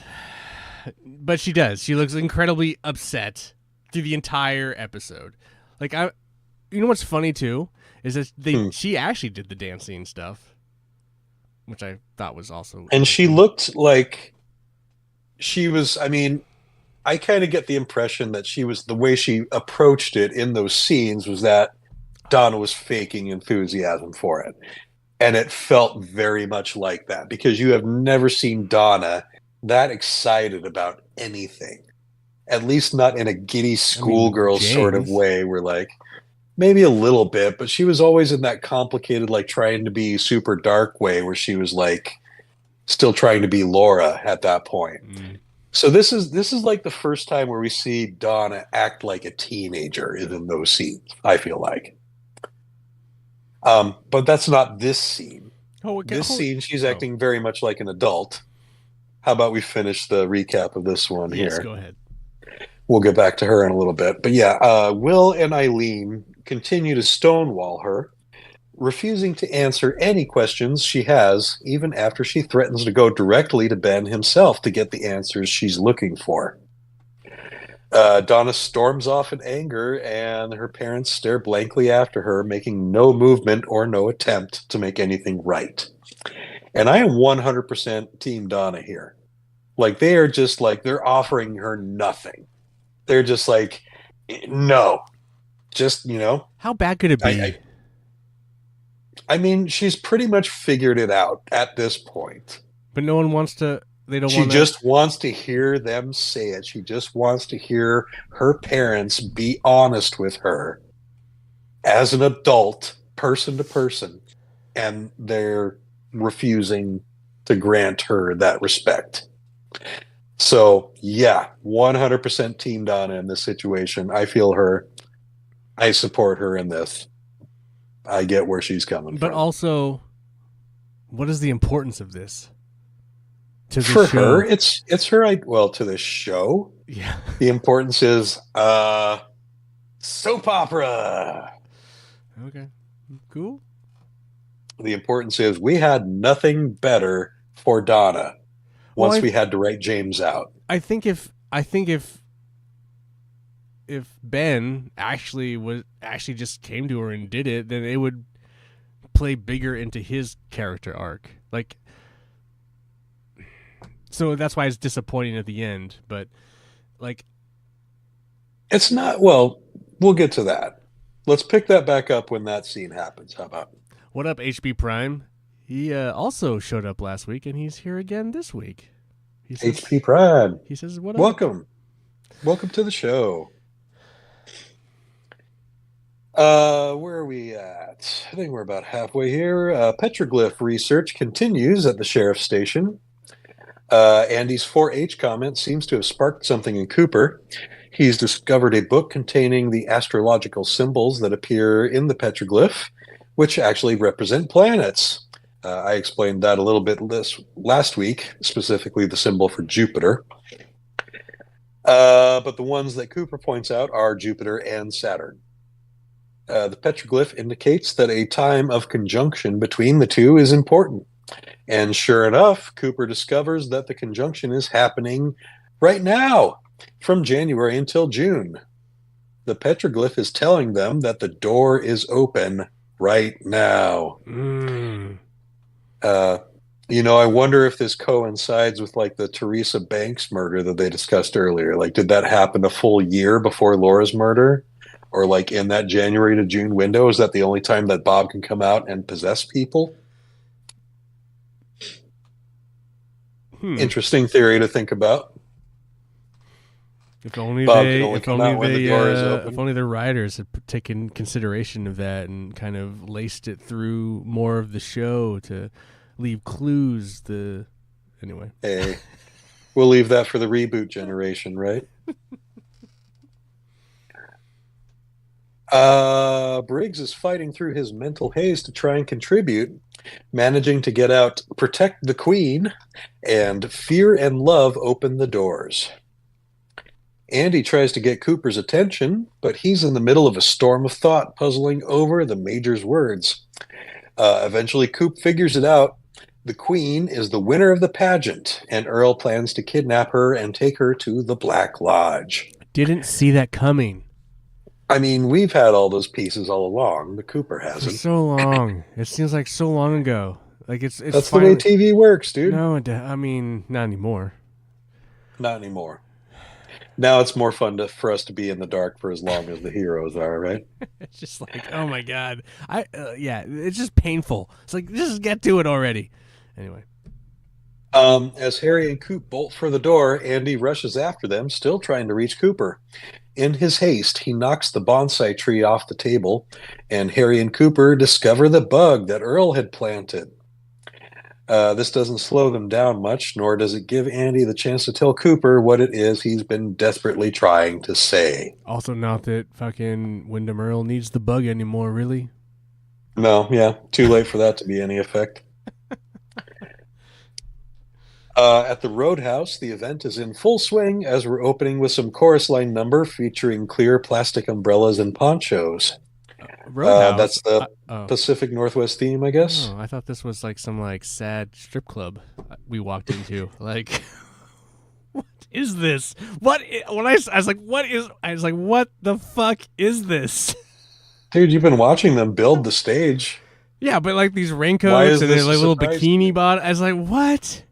But she does. She looks incredibly upset through the entire episode. Like you know what's funny too is that she actually did the dancing stuff, which I thought was also. And she looked like she was. I mean, I kind of get the impression that she was, the way she approached it in those scenes was that Donna was faking enthusiasm for it, and it felt very much like that because you have never seen Donna that excited about anything, at least not in a giddy schoolgirl sort of way, where like maybe a little bit, but she was always in that complicated, like trying to be super dark way where she was like still trying to be Laura at that point. So this is like the first time where we see Donna act like a teenager in those scenes, I feel like. But that's not this scene. This scene, she's acting very much like an adult. How about we finish the recap of this one here? Yes, go ahead. We'll get back to her in a little bit. But yeah, Will and Eileen continue to stonewall her, refusing to answer any questions she has, even after she threatens to go directly to Ben himself to get the answers she's looking for. Donna storms off in anger, and her parents stare blankly after her, making no movement or no attempt to make anything right. And I am 100% Team Donna here. Like they are just like they're offering her nothing. They're just like, no, just How bad could it I, be? I mean, she's pretty much figured it out at this point. But no one wants to. They don't She want to. just wants to hear them say it. She just wants to hear her parents be honest with her as an adult, person to person, and they're refusing to grant her that respect. So, yeah, 100% Team Donna in this situation. I feel her. I support her in this. I get where she's coming But from. also, what is the importance of this to the For show? her, it's her. Well, to the show, Yeah. the importance is soap opera. Okay. Cool. The importance is we had nothing better for Donna Well, once we had to write James out. I think if Ben actually just came to her and did it, then it would play bigger into his character arc. Like, so that's why it's disappointing at the end. But like, It's not, well, we'll get to that. Let's pick that back up when that scene happens. How about what up, HB Prime? He also showed up last week, and he's here again this week. He says, HP Prime? he says, what up? Welcome. Welcome to the show. Where are we at? I think we're about halfway here. Petroglyph research continues at the sheriff's station. Andy's 4-H comment seems to have sparked something in Cooper. He's discovered a book containing the astrological symbols that appear in the petroglyph, which actually represent planets. I explained that a little bit last week, specifically the symbol for Jupiter. But the ones that Cooper points out are Jupiter and Saturn. The petroglyph indicates that a time of conjunction between the two is important. And sure enough, Cooper discovers that the conjunction is happening right now, from January until June. The petroglyph is telling them that the door is open right now. I wonder if this coincides with like the Teresa Banks murder that they discussed earlier. Like, did that happen a full year before Laura's murder? Or like in that January to June window, is that the only time that Bob can come out and possess people? Interesting theory to think about. If only Bob they, can only if come only out when they, the door is open. if only the writers had taken consideration of that and kind of laced it through more of the show to leave clues. Anyway, Hey, we'll leave that for the reboot generation, right? Briggs is fighting through his mental haze to try and contribute, managing to get out Protect the Queen and Fear and Love Open the Doors. Andy tries to get Cooper's attention, but he's in the middle of a storm of thought puzzling over the Major's words. Eventually, Coop figures it out. The Queen is the winner of the pageant, and Earl plans to kidnap her and take her to the Black Lodge. didn't see that coming. I mean, we've had all those pieces all along, but Cooper For hasn't. so long. It seems like so long ago. Like it's That's finally, the way TV works, dude. No, I mean not anymore. Not anymore. Now it's more fun for us to be in the dark for as long as the heroes are, right? It's just like, oh my god, yeah, it's just painful. It's like just get to it already. Anyway, as Harry and Coop bolt for the door, Andy rushes after them, still trying to reach Cooper. In his haste, he knocks the bonsai tree off the table, and Harry and Cooper discover the bug that Earl had planted. This doesn't slow them down much, nor does it give Andy the chance to tell Cooper what it is he's been desperately trying to say. also not that fucking Wyndham Earl needs the bug anymore, really. No, yeah, too late for that to be any effect. At the Roadhouse, the event is in full swing as we're opening with some chorus line number featuring clear plastic umbrellas and ponchos. Roadhouse. That's the Pacific Northwest theme, I guess. Oh, I thought this was like some like sad strip club we walked into. Like, what is this? When I was like, what is? I was like, what the fuck is this? Dude, you've been watching them build the stage. Yeah, but like these raincoats and they're like little bikini bottoms. I was like, what?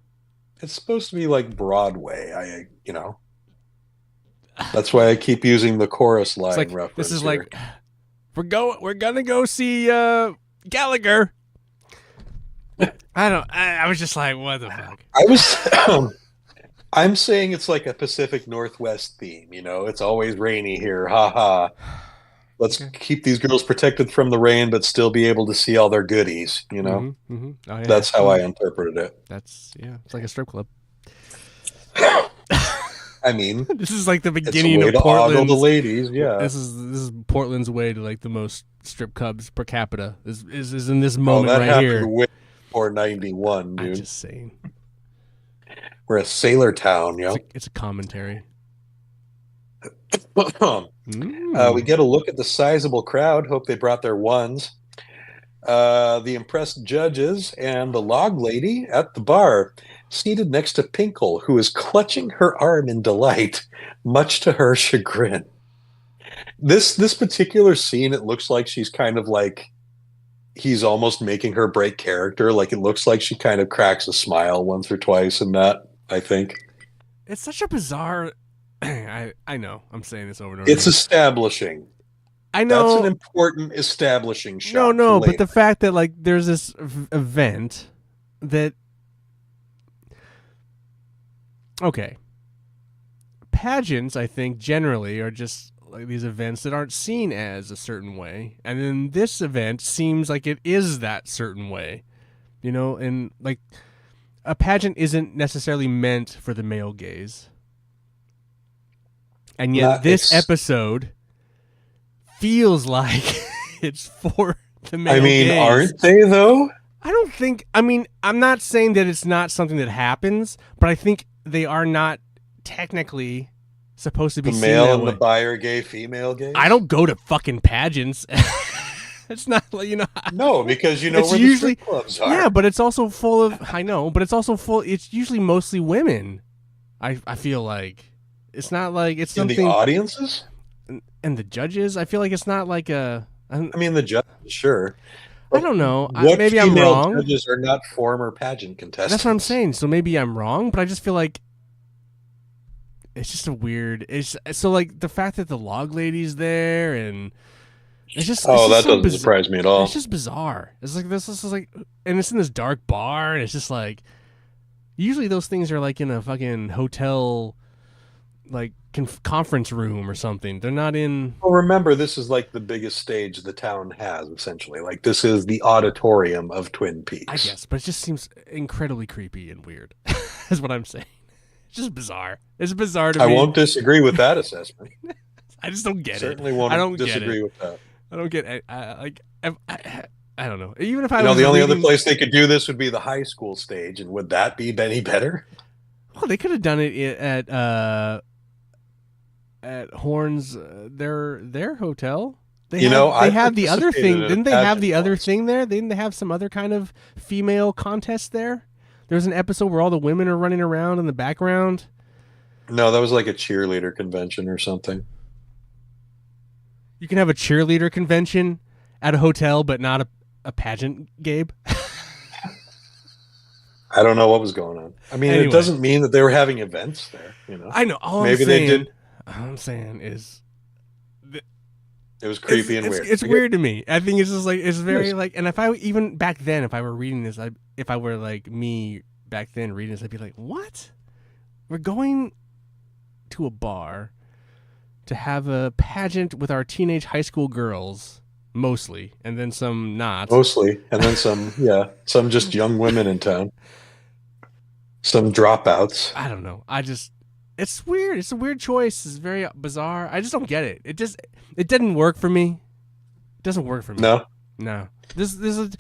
It's supposed to be like Broadway. That's why I keep using the chorus It's line like this reference is here. like we're gonna go see Gallagher. I was just like, what the fuck? I was I'm saying it's like a Pacific Northwest theme, It's always rainy here. Ha ha. Let's Okay. keep these girls protected from the rain, but still be able to see all their goodies. Oh yeah. That's how I interpreted it. That's yeah. It's like a strip club. I mean, This is like the it's a beginning way of to ogle the Portland's. ladies. Yeah. This is Portland's way to like the most strip clubs per capita. Is in this Oh, moment that right happened here. way before 91, I'm dude. just saying. We're a sailor town, It's a commentary. We get a look at the sizable crowd. Hope they brought their ones. The impressed judges and the log lady at the bar, seated next to Pinkle, who is clutching her arm in delight, much to her chagrin. This particular scene, it looks like she's kind of like he's almost making her break character. Like it looks like she kind of cracks a smile once or twice in that, I think. It's such a bizarre. I know. I'm saying this over and over. It's again. establishing. I That's an know. important establishing No, shot for no, but later. the fact that like there's this event that okay, pageants I think generally are just like these events that aren't seen as a certain way, and then this event seems like it is that certain way, and like a pageant isn't necessarily meant for the male gaze, and yet Not this ex- episode feels like it's for the male I mean, gaze. aren't they though? I don't think. I mean, I'm not saying that it's not something that happens, but I think they are not technically supposed to be The seen male that and way. the bi or gay female gays? I don't go to fucking pageants. It's not like No, because you know It's where usually the strip clubs are. yeah, but it's also full of. I know, but it's also full. It's usually mostly women. I feel like it's not like it's In the something. audiences? And the judges, I feel like it's not like a. I mean, the judges, sure. I don't know. What Maybe I'm female wrong. judges are not former pageant contestants? That's what I'm saying. So maybe I'm wrong, but I just feel like it's just a weird. It's so like the fact that the log lady's there and it's just. Oh, it's just that so doesn't surprise me at all. It's just bizarre. It's like this is like, and it's in this dark bar, and it's just like. Usually those things are like in a fucking hotel, like conference room or something. They're not in. Well, remember, this is like the biggest stage the town has, essentially. Like, this is the auditorium of Twin Peaks. I guess, but it just seems incredibly creepy and weird. Is what I'm saying. It's just bizarre. It's bizarre to me. I won't disagree with that assessment. I just don't get Certainly it. won't I don't disagree get it. with that. I don't get it. I don't know. Even if I You know, was the only reading, other place they could do this would be the high school stage, and would that be any better? well, they could have done it at Horn's their hotel. They had the other thing. Didn't they have the other thing there? Didn't they have some other kind of female contest there? There was an episode where all the women are running around in the background. No, that was like a cheerleader convention or something. You can have a cheerleader convention at a hotel, but not a pageant, Gabe. I don't know what was going on. I mean, Anyway. It doesn't mean that they were having events there. I know. All Maybe I'm they saying, did. All I'm saying is It was creepy and weird. It's weird to me. I think it's just like it's very like. And if I even back then, if I were reading this, if I were like me back then reading this, I'd be like, "What? We're going to a bar to have a pageant with our teenage high school girls, mostly, and then some not Mostly, and then some. Yeah, some just young women in town. Some dropouts. I don't know. It's weird. It's a weird choice. It's very bizarre. I just don't get it. It didn't work for me. It doesn't work for me. No. This is.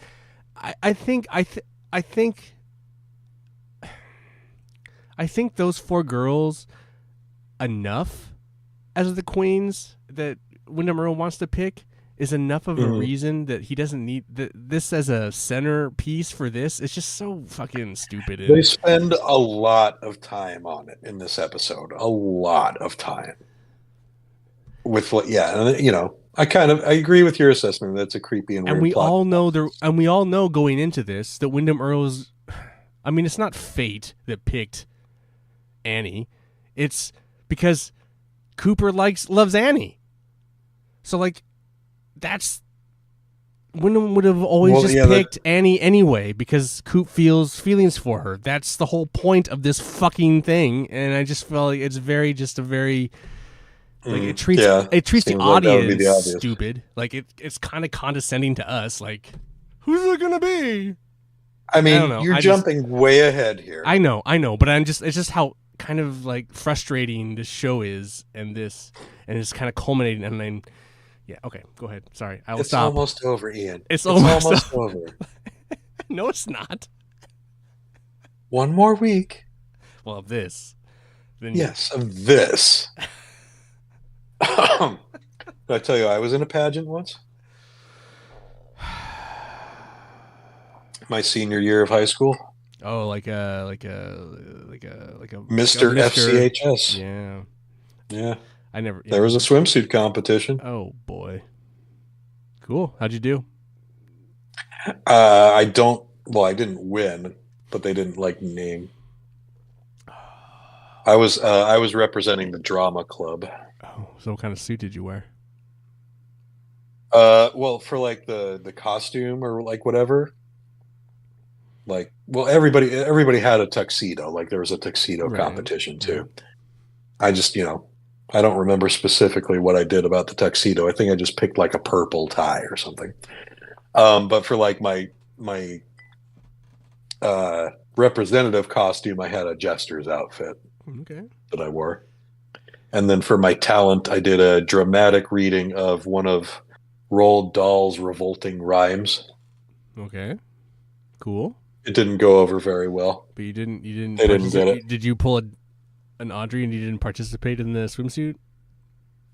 I think those four girls enough as the queens that Wyndham Earl wants to pick is enough of a reason that he doesn't need this as a centerpiece for this. It's just so fucking stupid. They spend a lot of time on it in this episode. A lot of time. With what? Yeah, and you know, I agree with your assessment. That's a creepy and weird. And we plot. all know going into this that Wyndham Earl's I mean, it's not fate that picked Annie. It's because Cooper loves Annie. So like, that's Wyndham would have always picked Annie anyway because Coop feels feelings for her. That's the whole point of this fucking thing, and I just feel like it's very like it treats the audience stupid. Like it's kind of condescending to us. Like, who's it gonna be? I mean, you're jumping way ahead here. I know, but it's just how kind of like frustrating this show is, and it's kind of culminating, and then. Yeah, okay, go ahead. Sorry, I will stop. It's almost over, Ian. It's almost over. No, it's not. One more week. Well, of this. Yes, of this. Did I tell you I was in a pageant once? My senior year of high school. Oh, like a Mr. FCHS. Yeah. Yeah. I never. There was a swimsuit competition. Oh boy. Cool. How'd you do? I didn't win, but they didn't like name. I was representing the drama club. Oh, so what kind of suit did you wear? Well, for like the costume or like whatever. Like, well, everybody had a tuxedo. Like there was a tuxedo competition too. I just, I don't remember specifically what I did about the tuxedo. I think I just picked like a purple tie or something. But for like my representative costume, I had a jester's outfit that I wore. And then for my talent, I did a dramatic reading of one of Roald Dahl's revolting rhymes. Okay. Cool. It didn't go over very well. But you didn't They didn't get it. Did you pull an Audrey and you didn't participate in the swimsuit?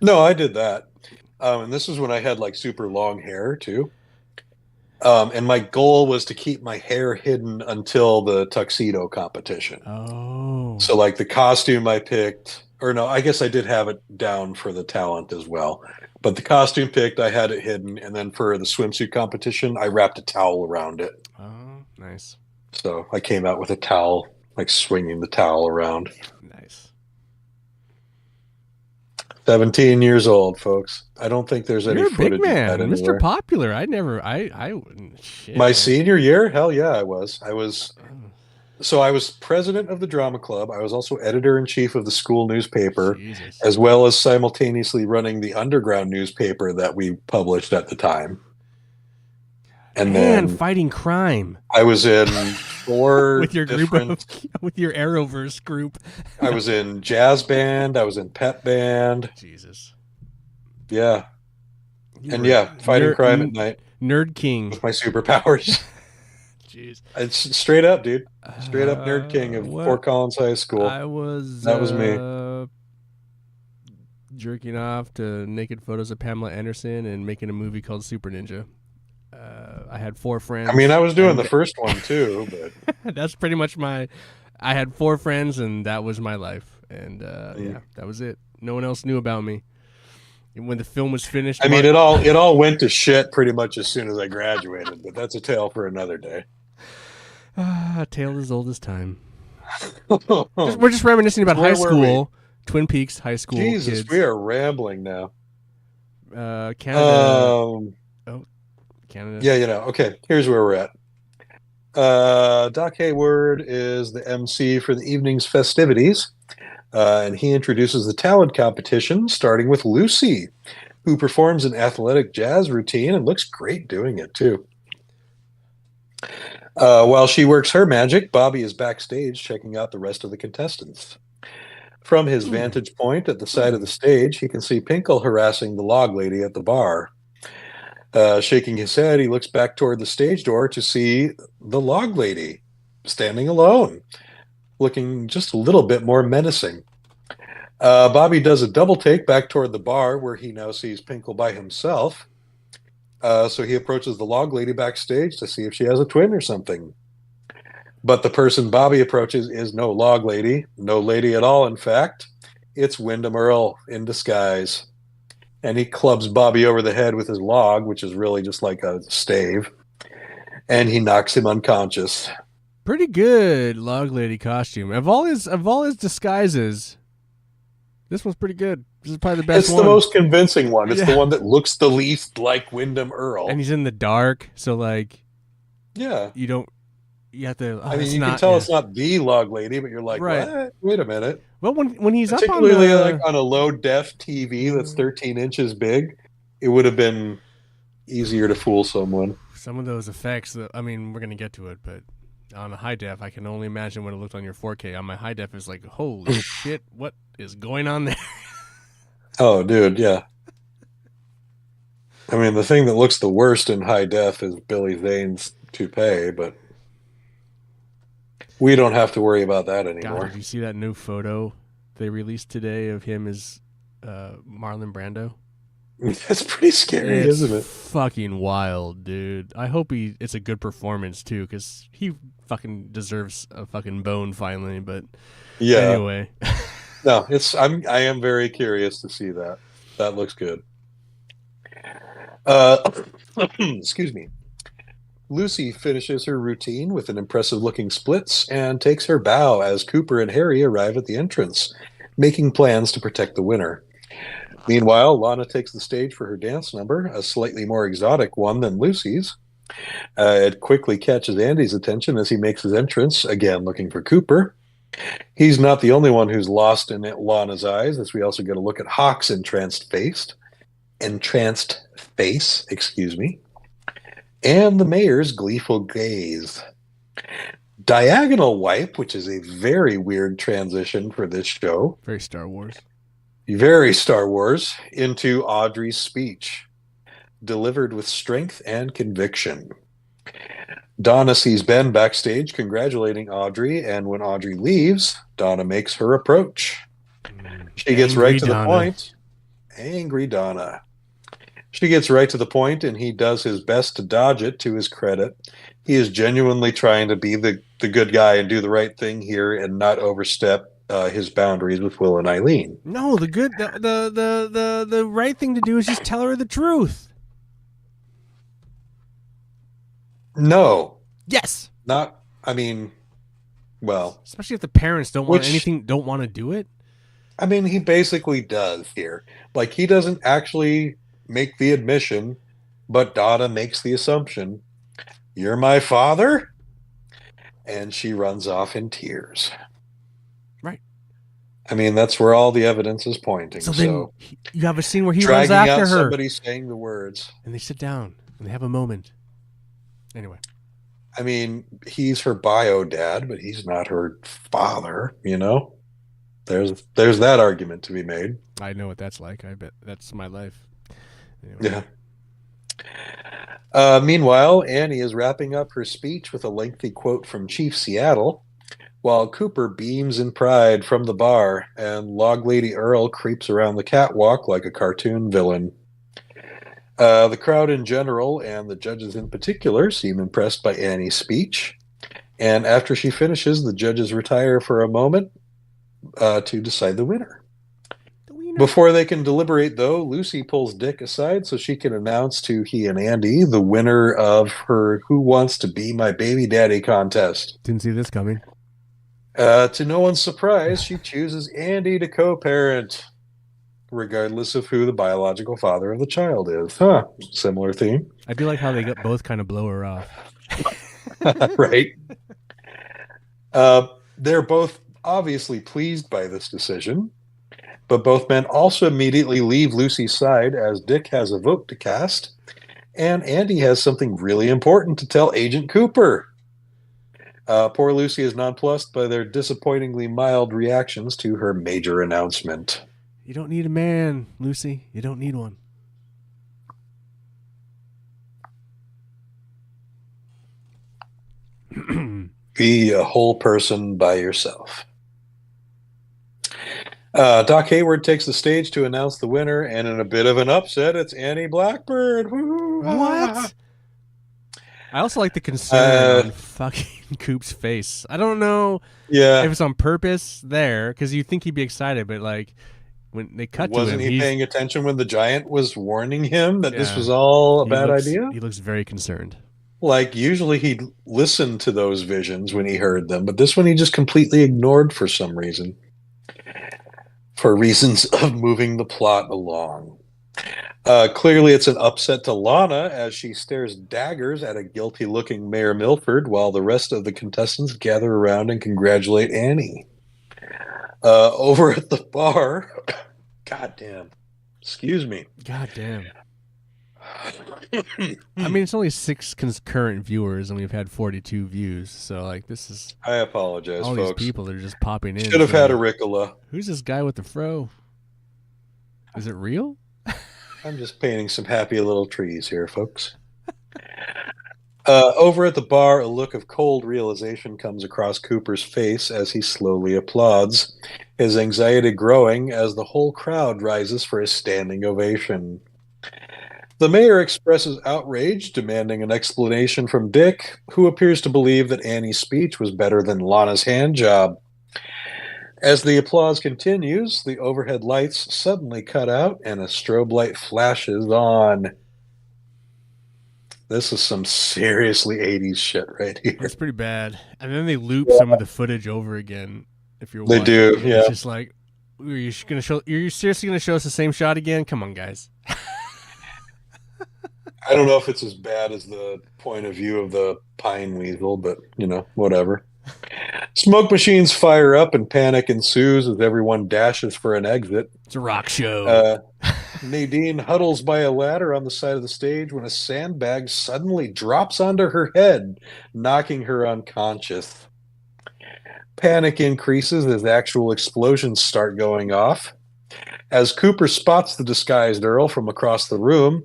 No, I did that. And this is when I had like super long hair too. And my goal was to keep my hair hidden until the tuxedo competition. Oh. So like the costume I picked, or no, I guess I did have it down for the talent as well. But the costume picked, I had it hidden. And then for the swimsuit competition, I wrapped a towel around it. Oh, nice. So I came out with a towel, like swinging the towel around. Nice. 17 years old, folks. I don't think there's any You're a footage big man, of that anywhere. Mr. Popular. I wouldn't. Shit. My senior year, hell yeah, I was. So I was president of the drama club. I was also editor-in-chief of the school newspaper, as well as simultaneously running the underground newspaper that we published at the time. And then fighting crime. I was in 4 with your with your Arrowverse group. I was in jazz band. I was in pep band. Jesus. Yeah. Fighting crime at night. Nerd King. With my superpowers. Jeez. It's straight up, dude. Straight up Nerd King of Fort Collins High School. That was me. Jerking off to naked photos of Pamela Anderson and making a movie called Super Ninja. I had 4 friends. I mean, I was doing the first one too, but that's pretty much I had 4 friends and that was my life. And yeah, that was it. No one else knew about me. And when the film was finished, I mean, it all went to shit pretty much as soon as I graduated, but that's a tale for another day. A tale as old as time. We're just reminiscing about high school, Twin Peaks High School. Jesus, kids. we are rambling now. Canada. Canada. Yeah, okay, here's where we're at. Doc Hayward is the MC for the evening's festivities, and he introduces the talent competition, starting with Lucy, who performs an athletic jazz routine and looks great doing it, too. While she works her magic, Bobby is backstage checking out the rest of the contestants. From his vantage point at the side of the stage, he can see Pinkle harassing the log lady at the bar. Shaking his head, he looks back toward the stage door to see the log lady standing alone, looking just a little bit more menacing. Bobby does a double take back toward the bar where he now sees Pinkle by himself. So he approaches the log lady backstage to see if she has a twin or something. But the person Bobby approaches is no log lady, no lady at all, in fact. It's Wyndham Earle in disguise. And he clubs Bobby over the head with his log, which is really just like a stave. And he knocks him unconscious. Pretty good log lady costume. Of all his disguises, this one's pretty good. This is probably the best It's one. the most convincing one. It's the Yeah. one that looks the least like Wyndham And Earl. he's in the dark, so like Yeah. you don't you have to. Oh, I mean, it's you can not. tell Yeah. it's not the log lady, but you're like, Right. what? Wait a minute. Well, when he's up on Particularly like the on a low def TV that's 13 inches big, it would have been easier to fool someone. some of those effects, I mean, we're gonna get to it, but on a high def, I can only imagine what it looked on your 4K. On my high def, it's like, holy shit, what is going on there? Oh, dude, yeah. I mean, the thing that looks the worst in high def is Billy Zane's toupee, but we don't have to worry about that God, anymore. did you see that new photo they released today of him as Marlon Brando? That's pretty scary, It's isn't it? fucking wild, dude. I hope it's a good performance too, because he fucking deserves a fucking bone finally. But Yeah. anyway, No, I am very curious to see that. That looks good. Excuse me. Lucy finishes her routine with an impressive-looking splits and takes her bow as Cooper and Harry arrive at the entrance, making plans to protect the winner. Meanwhile, Lana takes the stage for her dance number, a slightly more exotic one than Lucy's. It quickly catches Andy's attention as he makes his entrance, again looking for Cooper. He's not the only one who's lost in Lana's eyes, as we also get a look at Hawk's entranced face, excuse me, and the mayor's gleeful gaze. Diagonal wipe, which is a very weird transition for this show. very Star Wars. Very Star Wars, into Audrey's speech, delivered with strength and conviction. Donna sees Ben backstage congratulating Audrey, and when Audrey leaves, Donna makes her approach. She gets right to the point. Angry Donna. She gets right to the point, and he does his best to dodge it, to his credit. He is genuinely trying to be the good guy and do the right thing here and not overstep his boundaries with Will and Eileen. No, the right thing to do is just tell her the truth. No. Yes. Not, I mean, well. Especially if the parents don't want to do it. I mean, he basically does here. Like, he doesn't actually make the admission, but Donna makes the assumption, "You're my father?" And she runs off in tears. Right. I mean, that's where all the evidence is pointing. So then you have a scene where he runs dragging after out her. somebody saying the words. And they sit down and they have a moment. Anyway. I mean, he's her bio dad, but he's not her father, you know? There's that argument to be made. I know what that's like. I bet that's my life. Yeah. Anyway. Meanwhile, Annie is wrapping up her speech with a lengthy quote from Chief Seattle, while Cooper beams in pride from the bar, and Log Lady Earl creeps around the catwalk like a cartoon villain. The crowd in general, and the judges in particular, seem impressed by Annie's speech, and after she finishes, the judges retire for a moment to decide the winner. Before they can deliberate, though, Lucy pulls Dick aside so she can announce to he and Andy the winner of her Who Wants to Be My Baby Daddy contest. Didn't see this coming. To no one's surprise, she chooses Andy to co-parent, regardless of who the biological father of the child is. Huh. Similar theme. I do like how they both kind of blow her off. Right. They're both obviously pleased by this decision, but both men also immediately leave Lucy's side as Dick has a vote to cast, and Andy has something really important to tell Agent Cooper. Poor Lucy is nonplussed by their disappointingly mild reactions to her major announcement. You don't need a man, Lucy. You don't need one. Be a whole person by yourself. Doc Hayward takes the stage to announce the winner, and in a bit of an upset, it's Annie Blackbird. What? I also like the concern on fucking Coop's face. I don't know if it's on purpose there, because you think he'd be excited, but like when they cut to him, wasn't he paying attention when the giant was warning him that this was all a bad idea? He looks very concerned. Like, usually he'd listen to those visions when he heard them, but this one he just completely ignored for some reason, for reasons of moving the plot along. Clearly, it's an upset to Lana as she stares daggers at a guilty looking Mayor Milford while the rest of the contestants gather around and congratulate Annie. Over at the bar, goddamn, excuse me. God damn. I mean, it's only 6 concurrent viewers, and we've had 42 views. So, like, this is I apologize, all folks. these people that are just popping in. Should have had a saying, Ricola. Who's this guy with the fro? Is it real? I'm just painting some happy little trees here, folks. Over at the bar, a look of cold realization comes across Cooper's face as he slowly applauds, his anxiety growing as the whole crowd rises for a standing ovation. The mayor expresses outrage, demanding an explanation from Dick, who appears to believe that Annie's speech was better than Lana's hand job. As the applause continues, the overhead lights suddenly cut out and a strobe light flashes on. This is some seriously 80s shit right here. That's pretty bad. And then they loop some of the footage over again. If you're They watching, do, it. yeah. It's just like, are you gonna show? Are you seriously gonna show us the same shot again? Come on, guys. I don't know if it's as bad as the point of view of the pine weasel, but whatever. Smoke machines fire up and panic ensues as everyone dashes for an exit. It's a rock show. Nadine huddles by a ladder on the side of the stage when a sandbag suddenly drops onto her head, knocking her unconscious. Panic increases as actual explosions start going off. As Cooper spots the disguised Earl from across the room,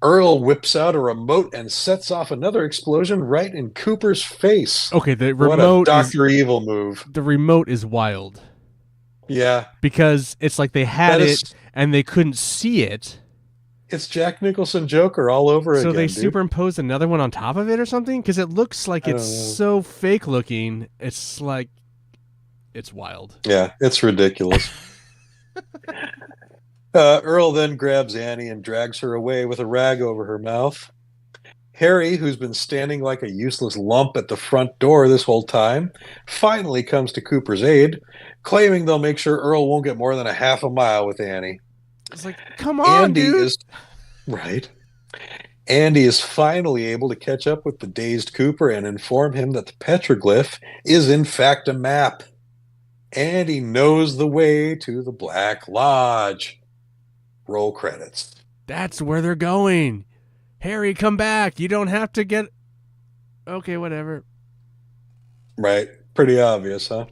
Earl whips out a remote and sets off another explosion right in Cooper's face. Okay, the What a remote Dr. Evil move. The remote is wild. Yeah. Because it's like they had it and they couldn't see it. It's Jack Nicholson Joker all over again. So they dude. superimposed another one on top of it or something? Because it looks like it's so fake looking. It's like, it's wild. Yeah, it's ridiculous. Earl then grabs Annie and drags her away with a rag over her mouth. Harry, who's been standing like a useless lump at the front door this whole time, finally comes to Cooper's aid, claiming they'll make sure Earl won't get more than a half a mile with Annie. It's like, come on, dude. Right. Andy is finally able to catch up with the dazed Cooper and inform him that the petroglyph is in fact a map. Andy knows the way to the Black Lodge. Roll credits. That's where they're going. Harry, come back. You don't have to get... Okay, whatever. Right. Pretty obvious, huh?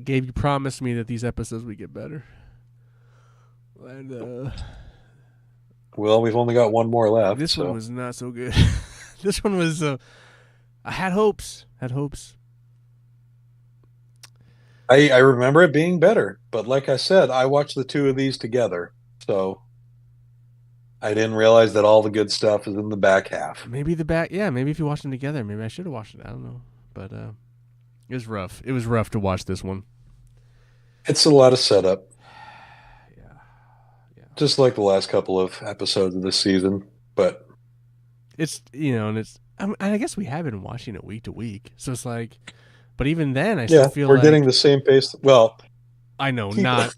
Gabe, you promised me that these episodes would get better. And, well, we've only got one more left. This one was not so good. This one was... I had hopes. I remember it being better, but like I said, I watched the two of these together, so I didn't realize that all the good stuff is in the back half. Maybe maybe if you watched them together, maybe I should have watched it. I don't know, but it was rough. It was rough to watch this one. It's a lot of setup. Yeah. Just like the last couple of episodes of this season, but it's and it's. I guess we have been watching it week to week, so it's like. But even then, I still feel we're getting the same pace. Well, I know not.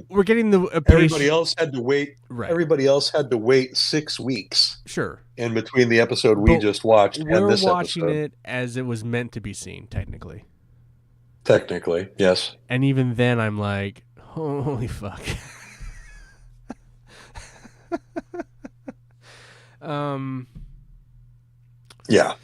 We're getting the pace. Everybody else had to wait. Right. Everybody else had to wait 6 weeks. Sure. In between the episode we just watched and this episode. We're watching it as it was meant to be seen, technically. Technically, yes. And even then, I'm like, holy fuck. Yeah.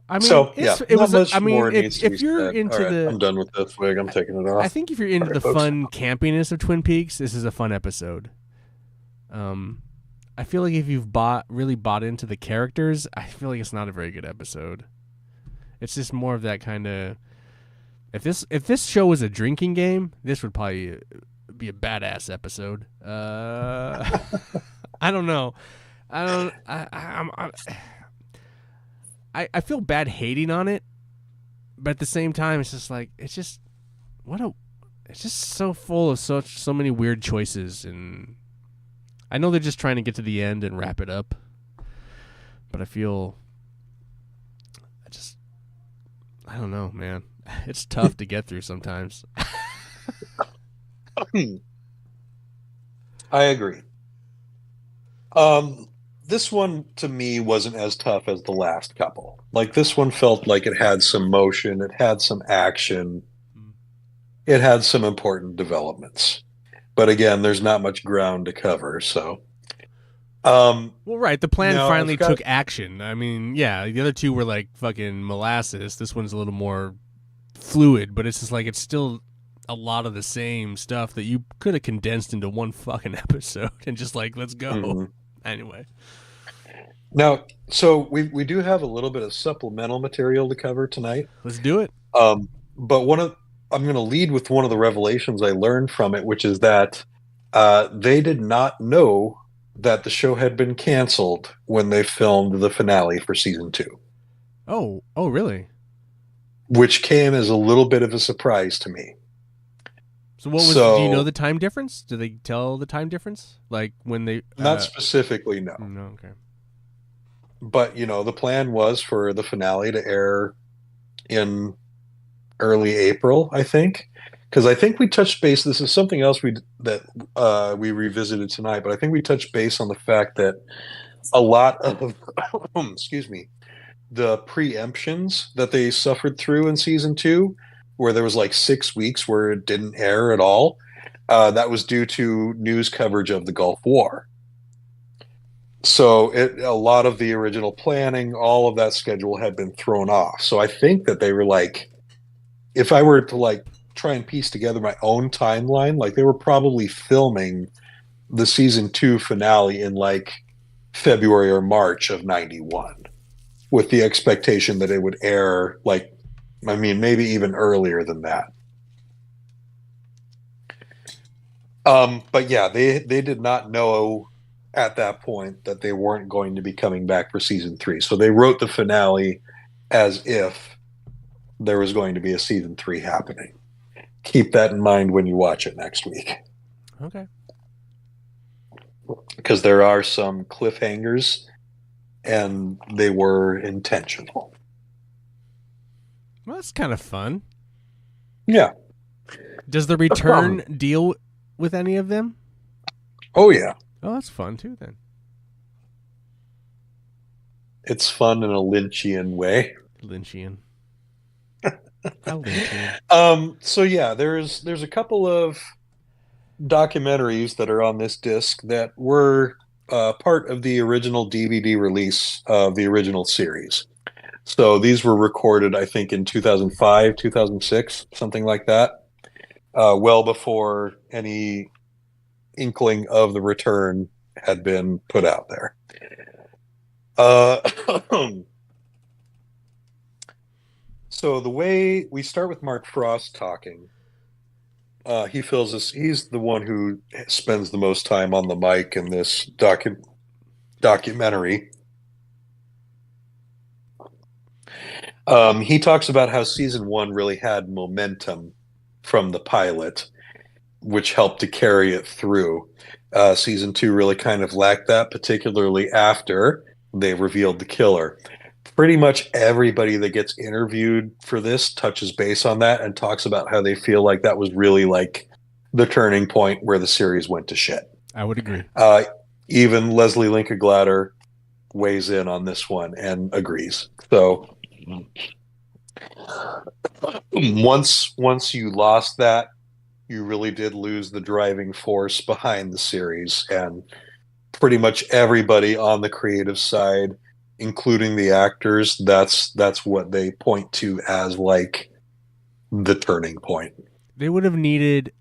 I mean, it was. I mean, if you're into the, I'm done with this wig. I'm taking it off. I think if you're into the fun campiness of Twin Peaks, this is a fun episode. I feel like if you've really bought into the characters, I feel like it's not a very good episode. It's just more of that kind of. If this show was a drinking game, this would probably be a badass episode. I don't know. I feel bad hating on it, but at the same time, it's just like it's just so full of so many weird choices, and I know they're just trying to get to the end and wrap it up, but I feel I just I don't know, man. It's tough to get through sometimes. I agree. Um, this one to me wasn't as tough as the last couple. Like this one felt like it had some motion, it had some action, it had some important developments. But again, there's not much ground to cover, so Well, right. The plan now I finally forgot. took action. I mean, yeah, the other two were like fucking molasses. This one's a little more fluid, but it's just like it's still a lot of the same stuff that you could have condensed into one fucking episode and just like let's go. Mhm. Anyway, Now, so we do have a little bit of supplemental material to cover tonight. let's do it. But I'm going to lead with one of the revelations I learned from it, which is that they did not know that the show had been canceled when they filmed the finale for season two, Oh, really? which came as a little bit of a surprise to me. So what was? Do you know So, the time difference? Do they tell the time difference? Like when they? not specifically, no. No, okay. But, the plan was for the finale to air in early April, I think. Because I think we touched base. This is something else we revisited tonight, but I think we touched base on the fact that a lot of excuse me, the preemptions that they suffered through in season two, where there was like 6 weeks where it didn't air at all, that was due to news coverage of the Gulf War. So a lot of the original planning, all of that schedule had been thrown off. So I think that they were like, if I were to like try and piece together my own timeline, like they were probably filming the season two finale in like February or March of 91 with the expectation that it would air like, I mean, maybe even earlier than that. But yeah, they did not know at that point that they weren't going to be coming back for season three. So they wrote the finale as if there was going to be a season three happening. Keep that in mind when you watch it next week, Okay. because there are some cliffhangers and they were intentional. Well, that's kind of fun. Yeah. Does the return deal with any of them? Oh, yeah. Oh, that's fun too. Then It's fun in a Lynchian way. Lynchian. How Lynchian? So yeah, there's a couple of documentaries that are on this disc that were part of the original DVD release of the original series. So these were recorded, I think, in 2005, 2006, something like that, well before any inkling of the return had been put out there. Uh, so the way we start with Mark Frost talking, he feels this. He's the one who spends the most time on the mic in this documentary. He talks about how season one really had momentum from the pilot, which helped to carry it through. Season two really kind of lacked that, particularly after they revealed the killer. Pretty much everybody that gets interviewed for this touches base on that and talks about how they feel like that was really like the turning point where the series went to shit. I would agree. Even Leslie Linka weighs in on this one and agrees. So once you lost that, you really did lose the driving force behind the series, and pretty much everybody on the creative side, including the actors, that's what they point to as like the turning point. They would have needed.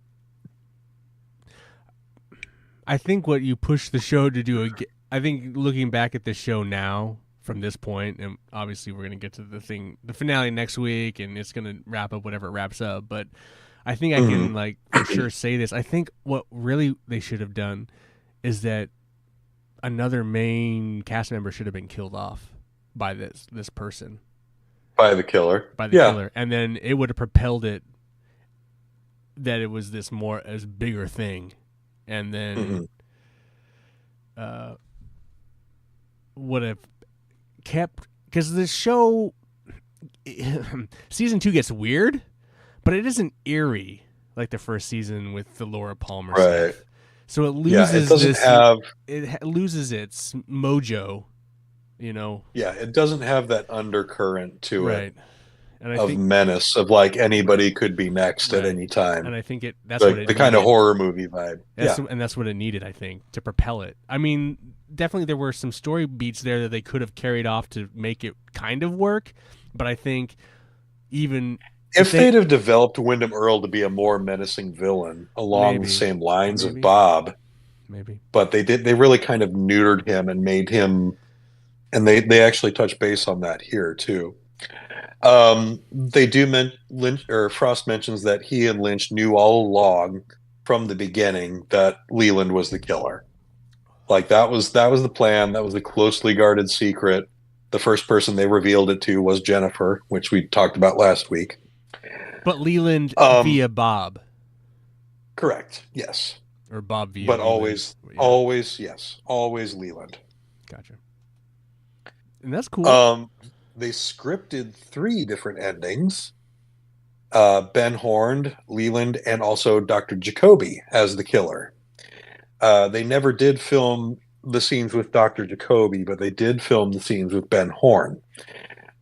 I think what you push the show to do. I think looking back at the show now from this point, and obviously we're gonna get to the finale next week, and it's gonna wrap up whatever it wraps up. But I think I can like for sure say this. I think what really they should have done is that another main cast member should have been killed off by this person, By the killer. by the Yeah. killer, and then it would have propelled it that it was this more as bigger thing, and then would have kept, because the show season 2 gets weird, but it isn't eerie like the first season with the Laura Palmer Right. stuff. So it loses it loses its mojo, you know. Yeah, it doesn't have that undercurrent to Right. it And I of think menace of like anybody could be next at any time. And I think that's what Like it the needed. kind of horror movie vibe. And that's what it needed, I think, to propel it. I mean, definitely there were some story beats there that they could have carried off to make it kind of work, but I think even if they'd have developed Wyndham Earl to be a more menacing villain along the same lines of Bob, but they really kind of neutered him and made him, and they actually touch base on that here too. They do Frost mentions that he and Lynch knew all along from the beginning that Leland was the killer. Like that was the plan. That was a closely guarded secret. The first person they revealed it to was Jennifer, which we talked about last week. But Leland via Bob. Correct. Yes. Or Bob via But Leland. always Leland. Gotcha. And that's cool. They scripted 3 different endings. Ben Horn, Leland, and also Dr. Jacoby as the killer. They never did film the scenes with Dr. Jacoby, but they did film the scenes with Ben Horn.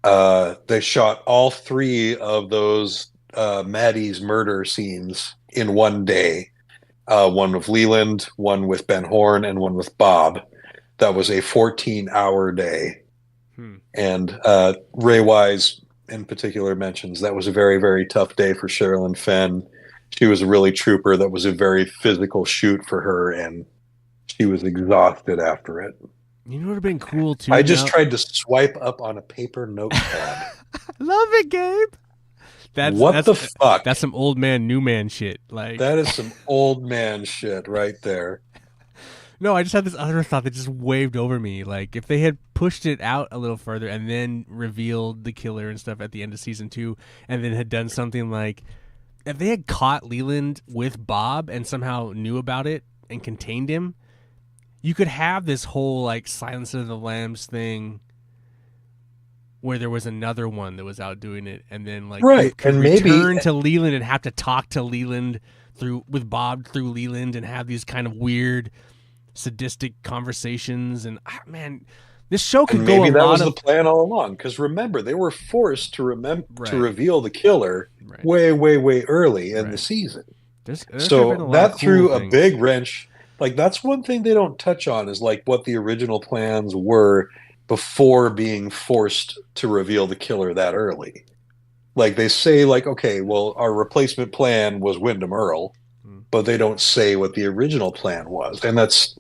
They shot all 3 of those Maddie's murder scenes in one day. One with Leland, one with Ben Horn, and one with Bob. That was a 14-hour day. And Ray Wise, in particular, mentions that was a very, very tough day for Sherilyn Fenn. She was a really trooper. That was a very physical shoot for her, and she was exhausted after it. You know what would have been cool, too? I just tried to swipe up on a paper notepad. Love it, Gabe. That's the fuck? That's some old man, new man shit. Like that is some old man shit right there. No, I just had this other thought that just waved over me. Like, if they had pushed it out a little further and then revealed the killer and stuff at the end of season 2, and then had done something like, if they had caught Leland with Bob and somehow knew about it and contained him, you could have this whole, like, Silence of the Lambs thing where there was another one that was out doing it, and then, like, right. you could and return to Leland and have to talk to Leland with Bob through Leland and have these kind of weird sadistic conversations. And man, this show could go. Maybe that was the plan all along. Because remember, they were forced to reveal the killer way early in the season. So that threw a big wrench. Like that's one thing they don't touch on is like what the original plans were before being forced to reveal the killer that early. Like they say, like, okay, well, our replacement plan was Wyndham Earl. But they don't say what the original plan was. And that's,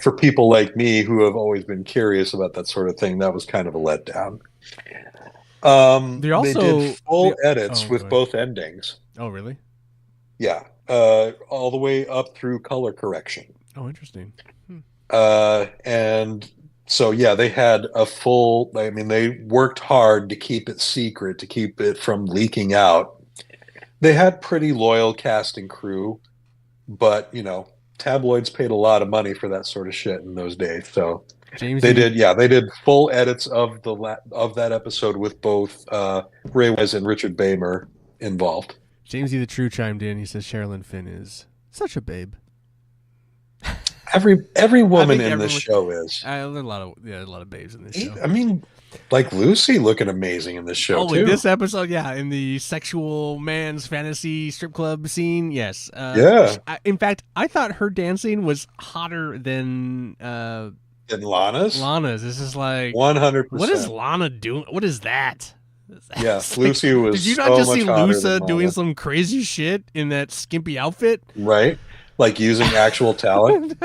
for people like me who have always been curious about that sort of thing, that was kind of a letdown. They did full edits with both endings. Oh, really? Yeah. All the way up through color correction. Oh, interesting. And so, yeah, they had they worked hard to keep it secret, to keep it from leaking out. They had pretty loyal cast and crew, but, you know, tabloids paid a lot of money for that sort of shit in those days. So they did full edits of that episode with both Ray Wise and Richard Baymer involved. James E. the True chimed in. He says Sherilyn Fenn is such a babe. Every woman in this show is. There's a lot of babes in this show. I mean, like Lucy looking amazing in this show, too. In this episode, yeah. In the sexual man's fantasy strip club scene, yes. In fact, I thought her dancing was hotter than Lana's? Lana's. This is like 100%. What is Lana doing? What is that? Yeah, Lucy was. Did you not just see Lusa doing some crazy shit in that skimpy outfit? Right. Like using actual talent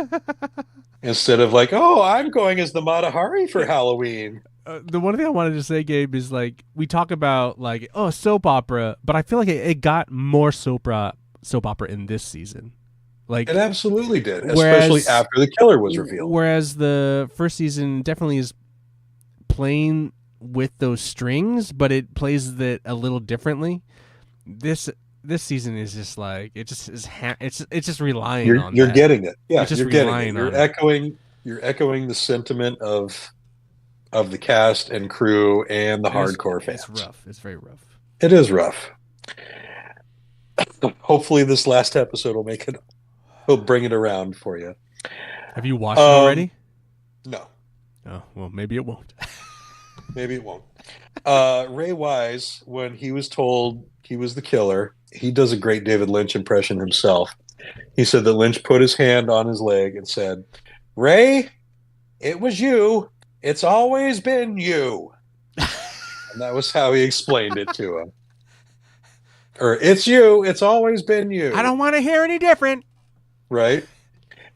instead of like, oh, I'm going as the Mata Hari for Halloween. The one thing I wanted to say, Gabe, is like we talk about like soap opera, but I feel like it got more soap opera in this season. Like it absolutely did, especially after the killer was revealed. Whereas the first season definitely is playing with those strings, but it plays that a little differently. This this season is just like it just is. It's just relying You're on you're that. getting it. Yeah, It's just you're getting it. relying on You're it. echoing the sentiment of the cast and crew and the hardcore It's fans. rough. It's very rough. It is rough. Hopefully, this last episode will make it. He'll bring it around for you. Have you watched it Um, already? no, Oh well, maybe it won't. maybe it won't. Ray Wise, when he was told he was the killer, he does a great David Lynch impression himself. He said that Lynch put his hand on his leg and said, "Ray, it was you. It's always been you." And that was how he explained it to him. Or it's you. It's always been I you. don't want to hear any different. Right.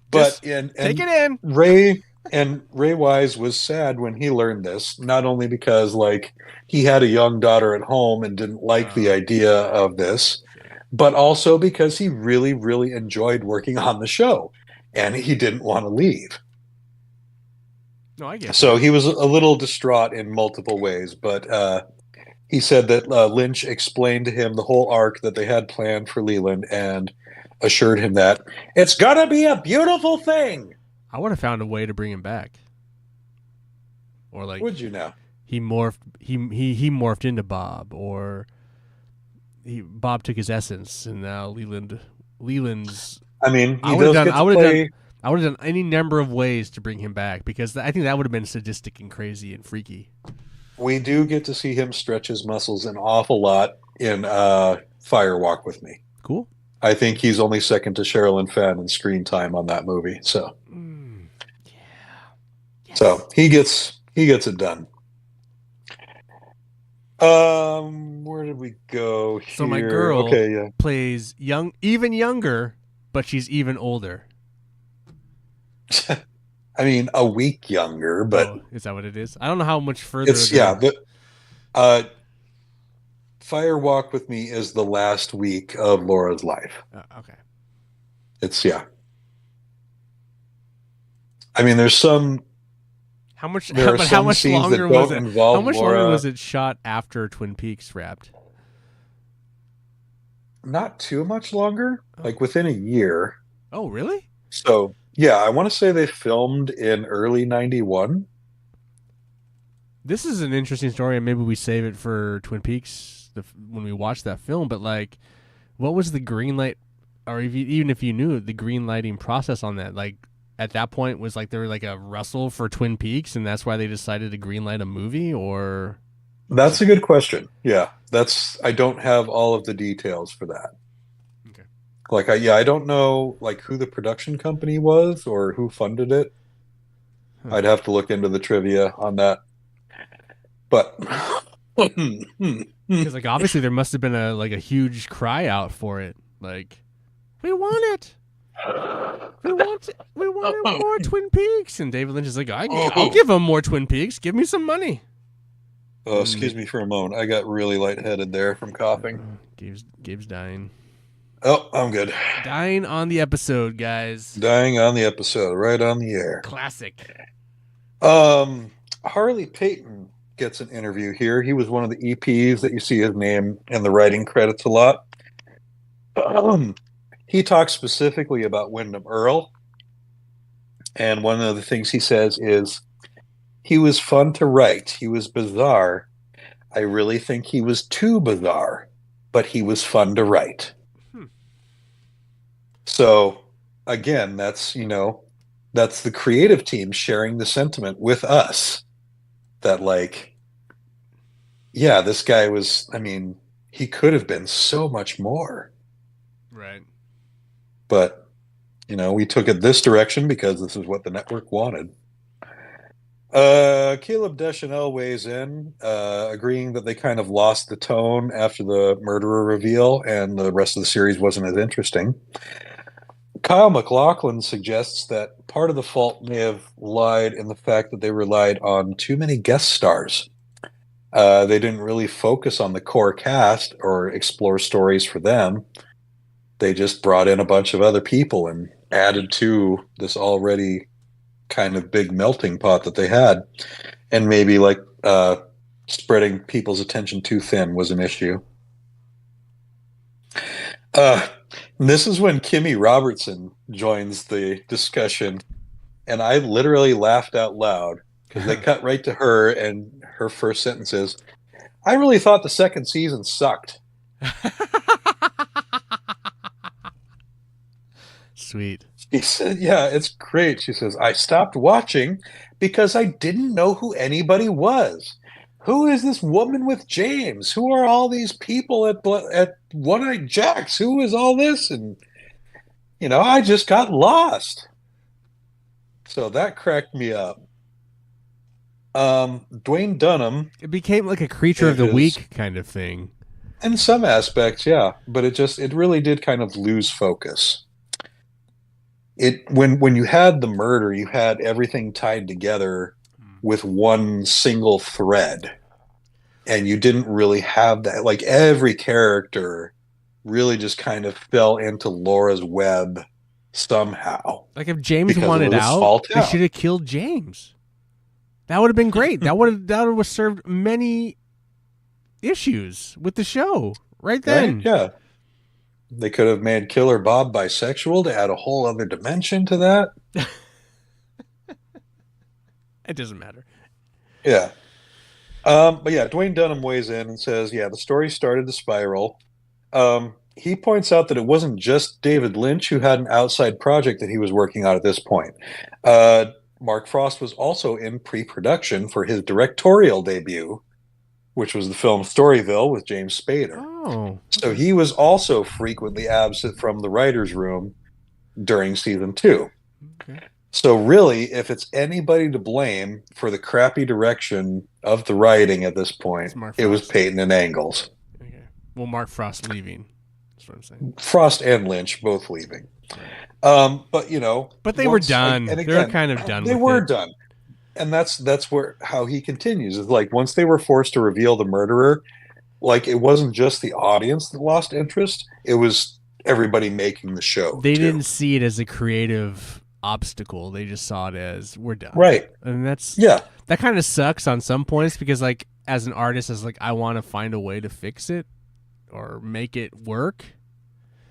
But Just take it and in. Ray Wise was sad when he learned this, not only because like he had a young daughter at home and didn't like the idea of this, but also because he really, really enjoyed working on the show and he didn't want to leave. No, I get So that. he was a little distraught in multiple ways, but he said that Lynch explained to him the whole arc that they had planned for Leland and assured him that it's gonna be a beautiful thing. I would have found a way to bring him back, or like Would you now? he morphed. He morphed into Bob, or Bob took his essence, and now Leland's. I mean, I he would have does done. get I to would have done. play. I would have done any number of ways to bring him back because I think that would have been sadistic and crazy and freaky. We do get to see him stretch his muscles an awful lot in Fire Walk with Me. Cool. I think he's only second to Sherilyn Fenn in screen time on that movie. So, Yeah. Yes. so he gets it done. Where did we go here? So my girl Okay, yeah. plays even younger, but she's even older. I mean, a week younger, but is that what it is? I don't know how much further. it's yeah. Fire Walk with Me is the last week of Laura's life. Okay. It's yeah. I mean, there's some. How much? There are But some how much scenes longer that don't was it? involve How much Laura. longer was it shot after Twin Peaks wrapped? Not too much longer, like within a year. Oh, really? So yeah, I want to say they filmed in early '91. This is an interesting story, and maybe we save it for Twin Peaks when we watch that film. But like, what was the green light, or even if you knew the green lighting process on that? Like, at that point, was like there was like a rustle for Twin Peaks, and that's why they decided to green light a movie, or That's a good question. Yeah, I don't have all of the details for that. Okay. Like, I don't know like who the production company was or who funded it. I'd have to look into the trivia on that. But because like obviously there must have been a huge cry out for it, like we want it. We want more Twin Peaks, and David Lynch is like, I'll give them more Twin Peaks. Give me some money. Oh, excuse me for a moment. I got really lightheaded there from coughing. Gabe's dying. Oh, I'm good. Dying on the episode, guys. Dying on the episode, right on the air. Classic. Harley Payton gets an interview here. He was one of the EPs that you see his name in the writing credits a lot. He talks specifically about Wyndham Earl. And one of the things he says is, he was fun to write. He was bizarre. I really think he was too bizarre, but he was fun to write. So, again, that's the creative team sharing the sentiment with us that, like, yeah, this guy was, I mean, he could have been so much more. Right. But, we took it this direction because this is what the network wanted. Caleb Deschanel weighs in, agreeing that they kind of lost the tone after the murderer reveal and the rest of the series wasn't as interesting. Kyle MacLachlan suggests that part of the fault may have lied in the fact that they relied on too many guest stars. They didn't really focus on the core cast or explore stories for them. They just brought in a bunch of other people and added to this already kind of big melting pot that they had. And maybe like spreading people's attention too thin was an issue. Uh, this is when Kimmy Robertson joins the discussion, and I literally laughed out loud because they cut right to her, and her first sentence is, "I really thought the second season sucked." Sweet. She said, "Yeah, it's great." She says, "I stopped watching because I didn't know who anybody was. Who is this woman with James? Who are all these people at One Eyed Jacks? Who is all this?" And I just got lost. So that cracked me up. Dwayne Dunham It became like a creature of the is, week kind of thing. in some aspects, yeah, but it really did kind of lose focus. When you had the murder, you had everything tied together with one single thread, and you didn't really have that. Like every character really just kind of fell into Laura's web somehow Like if James because it wanted was a out, small they town, should have killed James. That would have been great. That would have served many issues with the show right right? then. Yeah. They could have made Killer Bob bisexual to add a whole other dimension to that. It doesn't matter. Yeah. But yeah, Dwayne Dunham weighs in and says, yeah, the story started to spiral. He points out that it wasn't just David Lynch who had an outside project that he was working on at this point. Mark Frost was also in pre-production for his directorial debut, which was the film Storyville with James Spader. Oh. So he was also frequently absent from the writer's room during season 2. Okay. So really, if it's anybody to blame for the crappy direction of the writing at this point, it was Peyton and Angles. Okay. Well, Mark Frost leaving. That's what I'm saying. Frost and Lynch both leaving. But But they were done. And again, they were kind of done. They with were it. done, and that's where how he continues is like once they were forced to reveal the murderer, like it wasn't just the audience that lost interest; it was everybody making the show. They too. didn't see it as a creative obstacle. They just saw it as we're done. Right. And Yeah. that kind of sucks on some points because like as an artist, as like I want to find a way to fix it or make it work.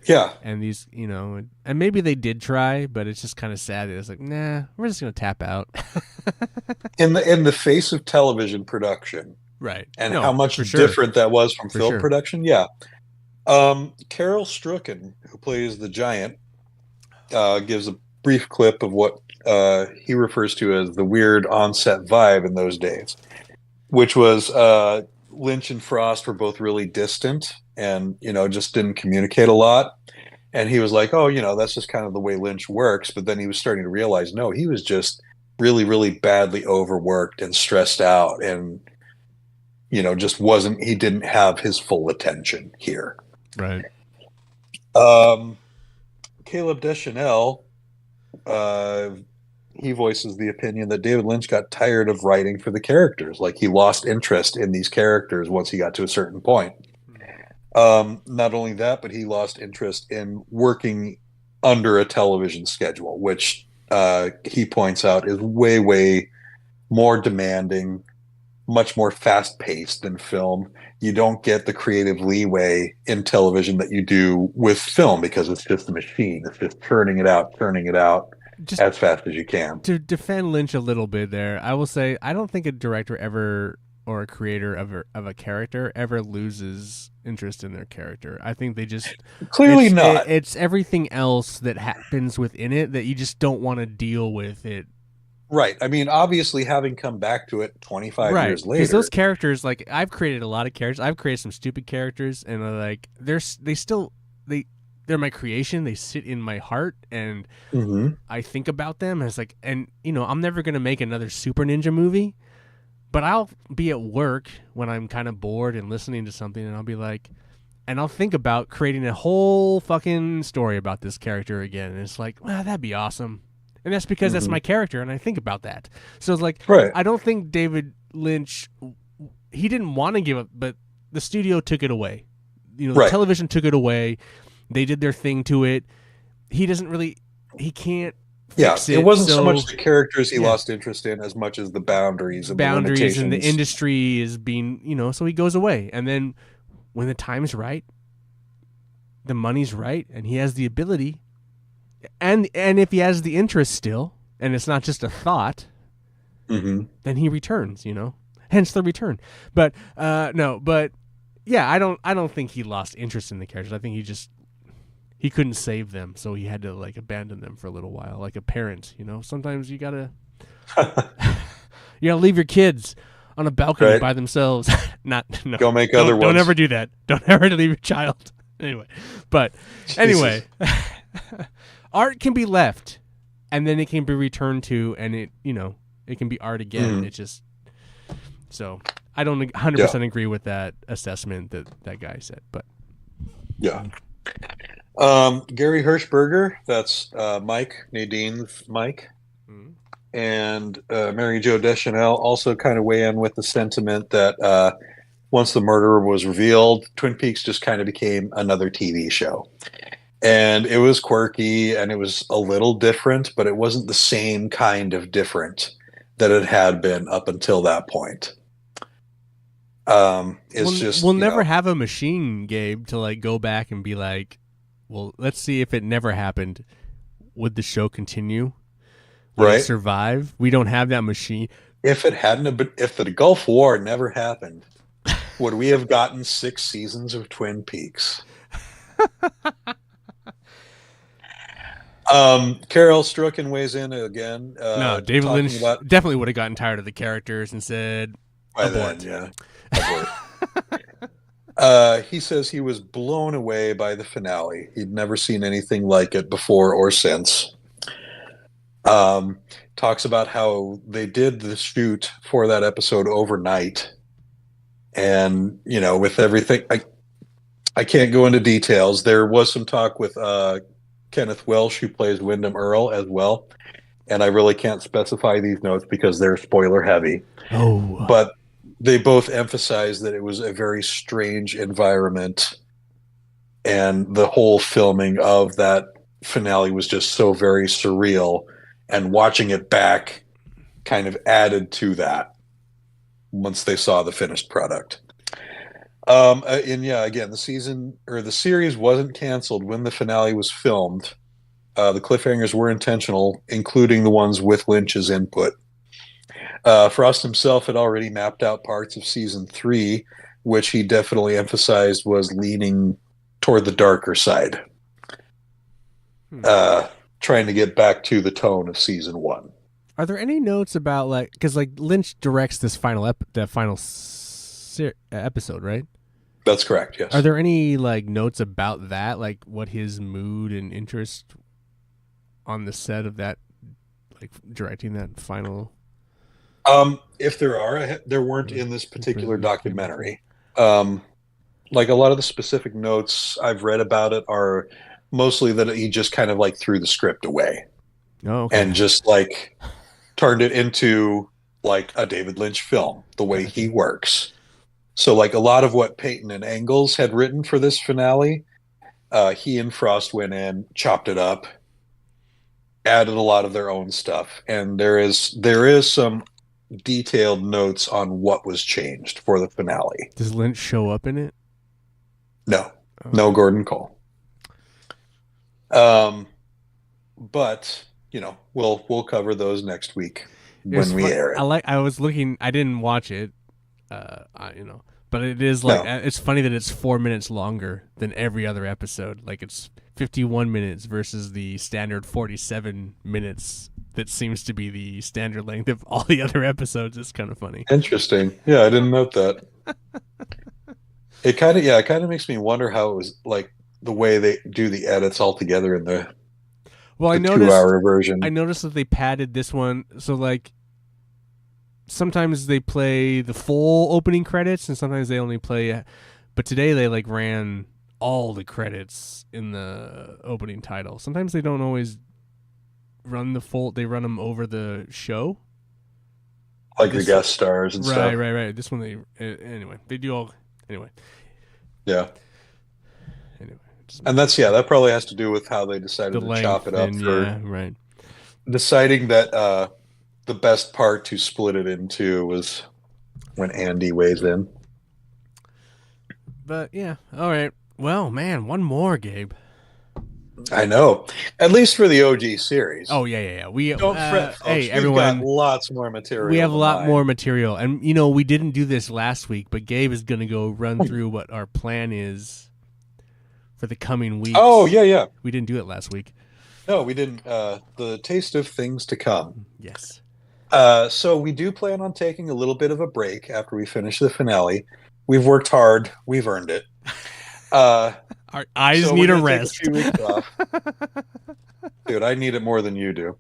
Yeah. And these, and maybe they did try, but it's just kind of sad that it's like, nah, we're just gonna tap out. In the face of television production, right? and No, how much for sure. different that was from For film sure. production. Yeah. Carol Strucken, who plays the giant, gives a brief clip of what he refers to as the weird on-set vibe in those days, which was Lynch and Frost were both really distant and just didn't communicate a lot. And he was like, "Oh, that's just kind of the way Lynch works." But then he was starting to realize, no, he was just really, really badly overworked and stressed out, and just wasn't. He didn't have his full attention here. Right. Caleb Deschanel, he voices the opinion that David Lynch got tired of writing for the characters. Like he lost interest in these characters once he got to a certain point. Not only that, but he lost interest in working under a television schedule, which he points out is way, way more demanding, much more fast-paced than film. You don't get the creative leeway in television that you do with film because it's just a machine. It's just turning it out Just as fast as you can. to defend Lynch a little bit there, I will say I don't think a director ever or a creator of a character ever loses interest in their character. I think they just Clearly not. It's everything else that happens within it that you just don't want to deal with it. Right. I mean, obviously, having come back to it 25 years later, because those characters, like I've created a lot of characters. I've created some stupid characters, and like they're my creation. They sit in my heart, and I think about them. And it's like, and I'm never gonna make another Super Ninja movie, but I'll be at work when I'm kind of bored and listening to something, and I'll be like, and I'll think about creating a whole fucking story about this character again. And it's like, wow, that'd be awesome. And that's because that's my character, and I think about that. So it's like, I don't think David Lynch, he didn't want to give up, but the studio took it away. The television took it away. They did their thing to it. He can't fix it. It wasn't so much the characters he lost interest in as much as the boundaries and the limitations. And the industry is being, so he goes away. And then when the time's right, the money's right and he has the ability, and if he has the interest still, and it's not just a thought, then he returns. Hence the return. But no, but yeah, I don't think he lost interest in the characters. I think he couldn't save them, so he had to like abandon them for a little while, like a parent. Sometimes you gotta leave your kids on a balcony by themselves. Go make other ones. Don't ever do that. Don't ever leave your child. Anyway, art can be left, and then it can be returned to, and it can be art again. It just so I don't 100% agree with that assessment that guy said, but yeah. Gary Hirschberger, that's Mike, Nadine's Mike, and Mary Jo Deschanel also kind of weigh in with the sentiment that once the murderer was revealed, Twin Peaks just kind of became another TV show. And it was quirky and it was a little different, but it wasn't the same kind of different that it had been up until that point. We'll never have a machine, Gabe, to like go back and be like, well, let's see if it never happened. Would the show continue? Would it survive? We don't have that machine. If the Gulf War never happened, would we have gotten 6 seasons of Twin Peaks? Carol Strucken weighs in again. No, David Lynch definitely would have gotten tired of the characters and said, abort. Then, abort. He says he was blown away by the finale. He'd never seen anything like it before or since. Talks about how they did the shoot for that episode overnight. And, with everything, I can't go into details. There was some talk with Kenneth Welsh, who plays Wyndham Earl, as well. And I really can't specify these notes because they're spoiler heavy. Oh. But they both emphasized that it was a very strange environment. And the whole filming of that finale was just so very surreal. And watching it back kind of added to that once they saw the finished product. Again, the series wasn't canceled when the finale was filmed. The cliffhangers were intentional, including the ones with Lynch's input. Frost himself had already mapped out parts of season 3, which he definitely emphasized was leaning toward the darker side. Trying to get back to the tone of season 1. Are there any notes about because Lynch directs this final episode, right? That's correct. Yes. Are there any notes about that, like what his mood and interest on the set of that, directing that final? If there are, there weren't in this particular documentary. A lot of the specific notes I've read about it are mostly that he just kind of threw the script away. Oh, okay. And just turned it into a David Lynch film, the way he works. So a lot of what Peyton and Engels had written for this finale, he and Frost went in, chopped it up, added a lot of their own stuff. And there is some detailed notes on what was changed for the finale. Does Lynch show up in it? No. Oh. No Gordon Cole. But we'll cover those next week when we air it. I was looking. I didn't watch it. But it is it's funny that it's 4 minutes longer than every other episode. It's 51 minutes versus the standard 47 minutes that seems to be the standard length of all the other episodes. It's kind of funny. Interesting. Yeah, I didn't note that. It kind of makes me wonder how it was the way they do the edits all together in the I noticed 2-hour version. I noticed that they padded this one, so sometimes they play the full opening credits, and sometimes they only play. But today they ran all the credits in the opening title. Sometimes they don't always run the full. They run them over the show, the guest stars and stuff. Right. This one they do all anyway. Yeah. Anyway. And that probably has to do with how they decided to chop it up deciding that the best part to split it into was when Andy weighs in. But yeah, all right. Well, man, one more, Gabe. I know. At least for the OG series. Oh yeah. We Don't fret, hey folks. We've got everyone, lots more we material have a than lot mine. more material, and we didn't do this last week, but Gabe is gonna go run through what our plan is for the coming weeks. Oh, yeah. We didn't do it last week. No, we didn't. The taste of things to come. Yes. So we do plan on taking a little bit of a break after we finish the finale. We've worked hard. We've earned it. Our eyes So need we're a gonna take rest. a few weeks off. Dude, I need it more than you do.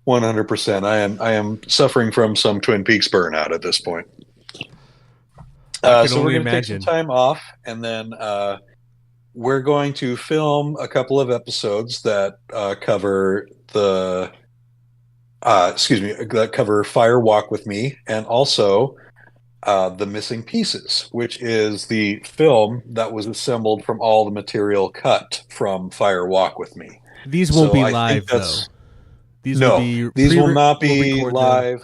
100%. I am suffering from some Twin Peaks burnout at this point. I could So we're only going to take some imagine. time off, and then we're going to film a couple of episodes that cover that cover Fire Walk with Me, and also The Missing Pieces, which is the film that was assembled from all the material cut from Fire Walk with Me. These won't So be I think live though. that's These will no, be these will not we'll be record them. live.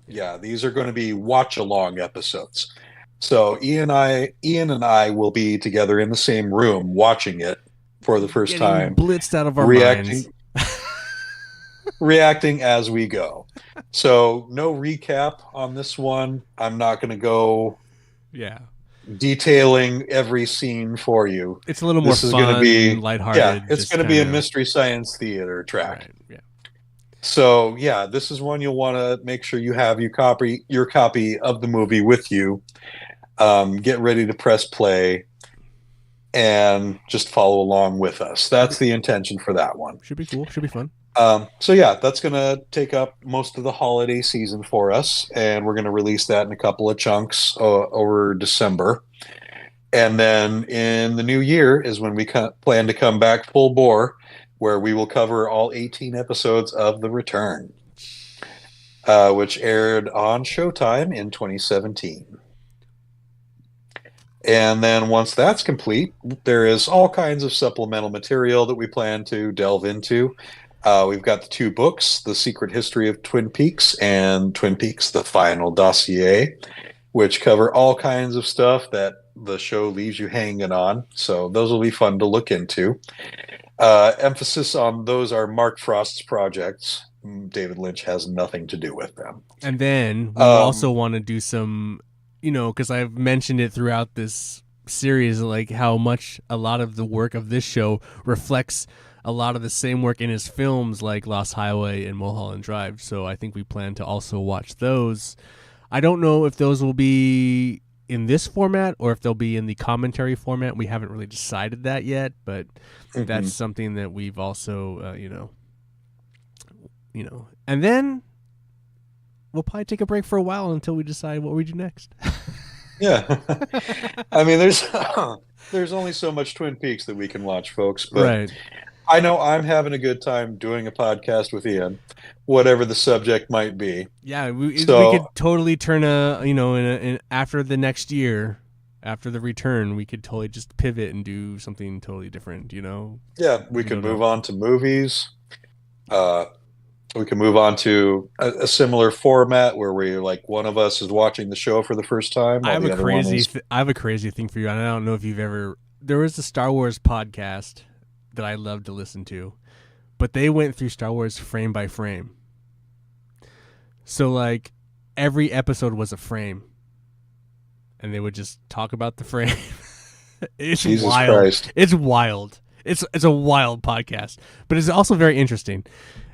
Yeah, these are going to be watch along episodes. So Ian and I will be together in the same room watching it for the first Getting time, blitzed out of our reacting minds. reacting as we go. So no recap on this one. I'm not going to go Yeah. detailing every scene for you. It's a little more This is fun, going to be lighthearted. it's going to be a mystery science theater track. Right. Yeah. So yeah, this is one you'll want to make sure you have your copy of the movie with you. Get ready to press play and just follow along with us. That's the intention for that one. Should be cool. Should be fun. So yeah, that's going to take up most of the holiday season for us, and we're going to release that in a couple of chunks over December. And then in the new year is when we plan to come back full bore, where we will cover all 18 episodes of The Return, which aired on Showtime in 2017. And then once that's complete, there is all kinds of supplemental material that we plan to delve into. We've got the 2 books, The Secret History of Twin Peaks and Twin Peaks, The Final Dossier, which cover all kinds of stuff that the show leaves you hanging on. So those will be fun to look into. Emphasis on those are Mark Frost's projects. David Lynch has nothing to do with them. And then we'll also want to do some, because I've mentioned it throughout this series, like how much a lot of the work of this show reflects a lot of the same work in his films like Lost Highway and Mulholland Drive. So I think we plan to also watch those. I don't know if those will be in this format or if they'll be in the commentary format. We haven't really decided that yet, but that's something that we've also, and then we'll probably take a break for a while until we decide what we do next. Yeah. I mean, there's only so much Twin Peaks that we can watch, folks, but right. I know I'm having a good time doing a podcast with Ian, whatever the subject might be. Yeah, we could totally turn in after the next year, after the return, we could totally just pivot and do something totally different, Yeah, we could move on to movies. We can move on to a similar format where one of us is watching the show for the first time. I have a crazy thing for you, and I don't know if you've ever. There was a Star Wars podcast that I love to listen to, but they went through Star Wars frame by frame. So every episode was a frame, and they would just talk about the frame. It's Jesus wild. Christ. It's wild. It's a wild podcast, but it's also very interesting.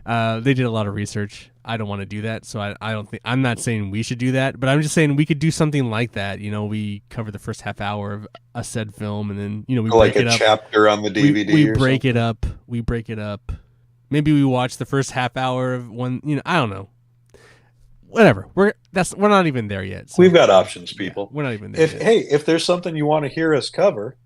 They did a lot of research. I don't want to do that, so I don't think. I'm not saying we should do that, but I'm just saying we could do something like that. We cover the first half hour of a said film, and then we break it up. Like a chapter on the DVD. We break it up. We break it up. Maybe we watch the first half hour of one. I don't know. Whatever. We're not even there yet. So we've got options, people. Yeah, we're not even there yet. If there's something you want to hear us cover,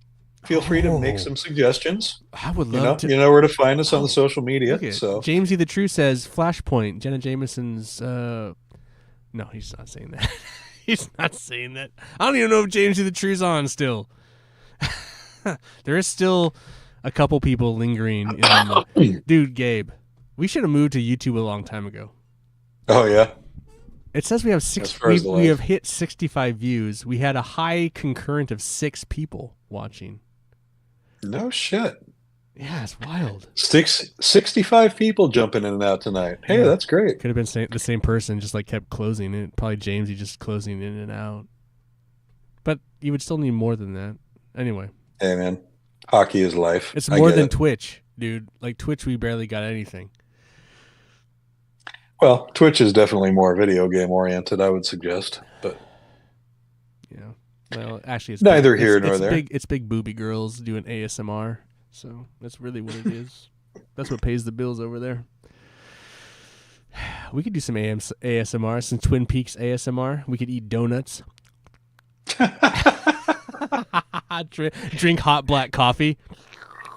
feel free to make some suggestions. I would love to. You know where to find us on the social media. So Jamesy the True says Flashpoint. Jenna Jameson's. No, he's not saying that. He's not saying that. I don't even know if Jamesy the True's on still. There is still a couple people lingering. Dude, Gabe, we should have moved to YouTube a long time ago. Oh yeah. It says we have we have hit 65 views. We had a high concurrent of 6 people watching. No shit. Yeah, it's wild. 65 people jumping in and out tonight. Hey, Yeah, that's great. could have been the same person, just like kept closing it. Probably Jamesy just closing in and out. But you would still need more than that. Anyway, Hey, man. Hockey is life. it's I more get than it. Twitch, dude. Like Twitch, we barely got anything. Well, Twitch is definitely more video game oriented, I would suggest, but You know. Well, actually, it's big. neither It's here nor it's there. big. It's big booby girls doing ASMR. So that's really what it is. That's what pays the bills over there. We could do some ASMR, some Twin Peaks ASMR. We could eat donuts, drink hot black coffee.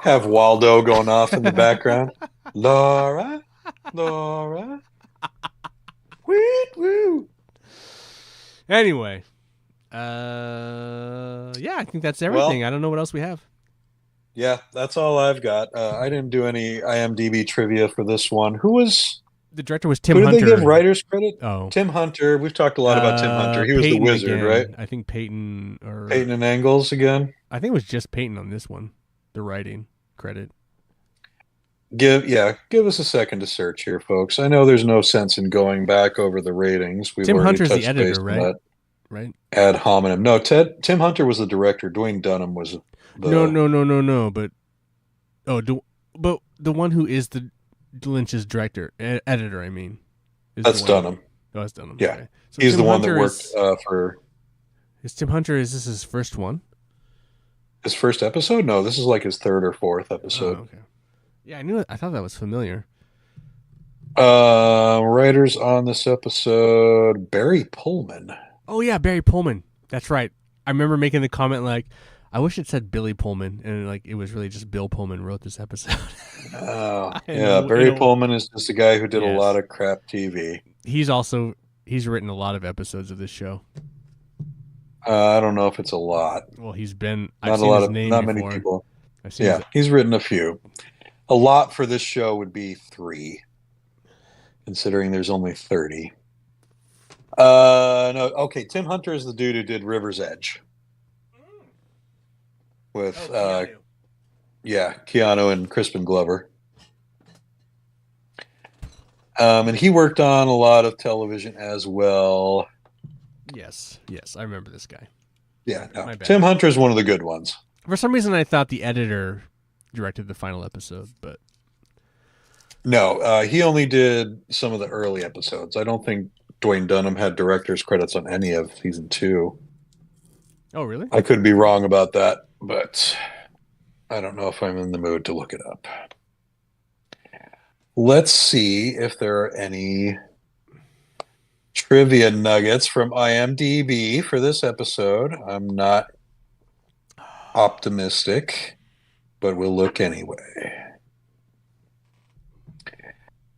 Have Waldo going off in the background. Laura, Laura, woo, woo. Anyway, yeah, I think that's everything. Well, I don't know what else we have. yeah, that's all I've got. I didn't do any IMDb trivia for this one. The director was Tim Who did they give Hunter. writers credit? Oh, Tim Hunter. We've talked a lot about Tim Hunter. He was the Peyton wizard, right? again. I think Peyton, or Peyton and Engels again. I think it was just Peyton on this one. The writing credit. Give us a second to search here, folks. I know there's no sense in going back over the ratings. We've Tim already Hunter's the touched base editor, on right? that Right? ad hominem. No, Tim Hunter was the director. Dwayne Dunham was No, the no, no, no, no. But but the one who is the Lynch's director, editor, I mean, is that's the one. Dunham. Oh, that's Dunham. Yeah, Okay. So he's Tim the one Hunter that worked is, for is Tim Hunter. Is this his first one? his first episode. No, this is like his third or fourth Oh, episode. okay. Yeah, I knew it. I thought that was familiar. Writers on this episode: Barry Pullman. Oh yeah, Barry Pullman. That's right. I remember making the comment like, I wish it said Billy Pullman, and like it was really just Bill Pullman wrote this episode. Oh, In yeah. Barry a- Pullman is just a guy who did a Yes. lot of crap TV. He's written a lot of episodes of this show. I don't know if it's a lot. Well, he's been. I've Not a seen lot his of, name not before. many people. I've seen Yeah, he's written a few. A lot for this show would be 3, considering there's only 30. No, okay. Tim Hunter is the dude who did River's Edge with, yeah, Keanu and Crispin Glover. And he worked on a lot of television as well. Yes, I remember this guy. Yeah, no. My bad. Tim Hunter is one of the good ones. For some reason, I thought the editor directed the final episode, but No, he only did some of the early episodes. I don't think Dwayne Dunham had director's credits on any of season 2. oh really? I could be wrong about that, but I don't know if I'm in the mood to look it up. Let's see if there are any trivia nuggets from IMDb for this episode. I'm not optimistic, but we'll look anyway.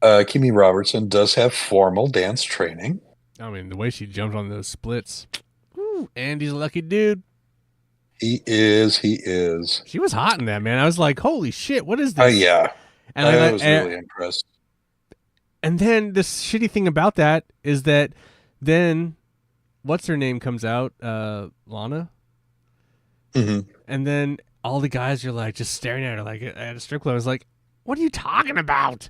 Kimmy Robertson does have formal dance training. I mean, the way she jumped on those splits. Woo, Andy's a lucky dude. He is. She was hot in that, man. I was like, holy shit, what is this? Yeah. And I was really impressed. And then the shitty thing about that is that then what's her name comes out, Lana, Mm-hmm. and then all the guys are like just staring at her like at a strip club. I was like, what are you talking about?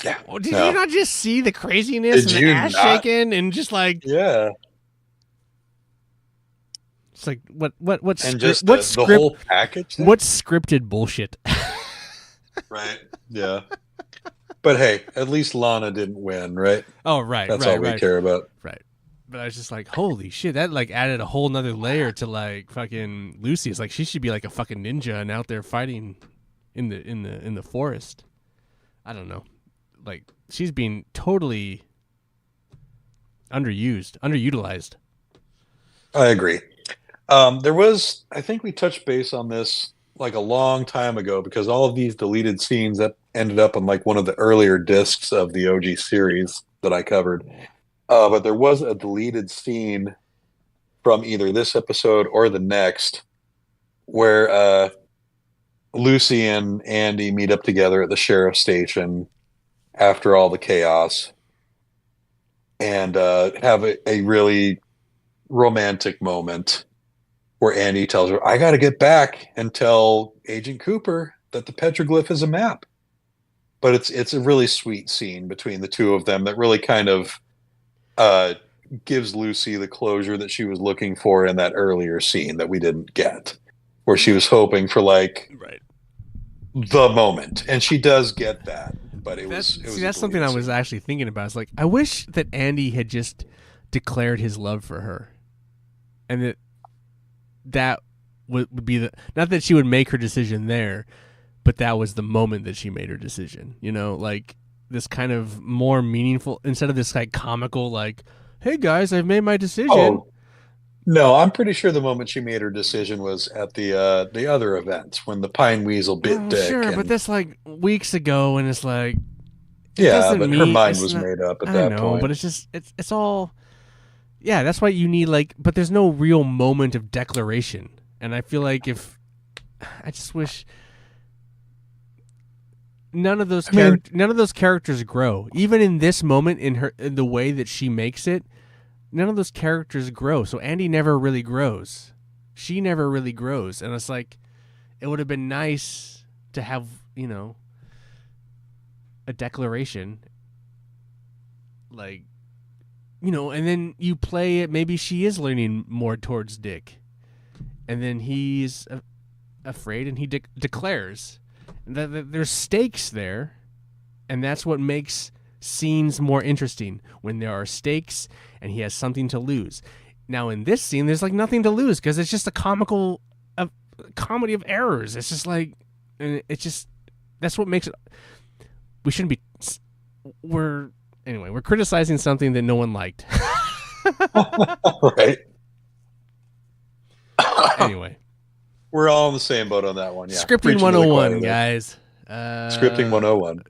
Yeah. Oh, did No. you not just see the craziness Did and you the ass not? shaking and just like Yeah. it's like what And script, just what the script whole package. what scripted bullshit? Right. Yeah. But hey, at least Lana didn't win, right? Oh right, That's right, all we right, care about. right. But I was just like, holy shit, that like added a whole nother layer to like fucking Lucy. It's like she should be like a fucking ninja and out there fighting in the forest. I don't know. Like she's being totally underutilized. I agree. There was, I think we touched base on this like a long time ago because all of these deleted scenes that ended up on like one of the earlier discs of the OG series that I covered. But there was a deleted scene from either this episode or the next where Lucy and Andy meet up together at the sheriff's station after all the chaos and have a really romantic moment where Andy tells her, I got to get back and tell Agent Cooper that the petroglyph is a map. But it's a really sweet scene between the two of them that really kind of uh, gives Lucy the closure that she was looking for in that earlier scene that we didn't get, where she was hoping for like Right. the moment, and she does get that. But that's something I was actually thinking about. It's like, I wish that Andy had just declared his love for her, and that would be not that she would make her decision there, but that was the moment that she made her decision. You know, like this kind of more meaningful, instead of this like comical, like, hey guys, I've made my decision. Oh, no, I'm pretty sure the moment she made her decision was at the other event when the pine weasel bit Dick. Sure, but that's like weeks ago, and it's like, yeah, but her mind was made up at that point. But it's just it's all, yeah. That's why you need like, but there's no real moment of declaration, and I feel like I just wish none of those characters grow. Even in this moment, in the way that she makes it, none of those characters grow. So Andy never really grows. She never really grows. And it's like, it would have been nice to have, a declaration. Like, and then you play it, maybe she is leaning more towards Dick. And then he's afraid and he declares. There's stakes there, and that's what makes scenes more interesting, when there are stakes and he has something to lose. Now in this scene, there's like nothing to lose because it's just a comedy of errors. It's just like, that's what makes it. We shouldn't be. We're criticizing something that no one liked. Right. Anyway. We're all in the same boat on that one. Yeah. Scripting 101, guys. Scripting 101.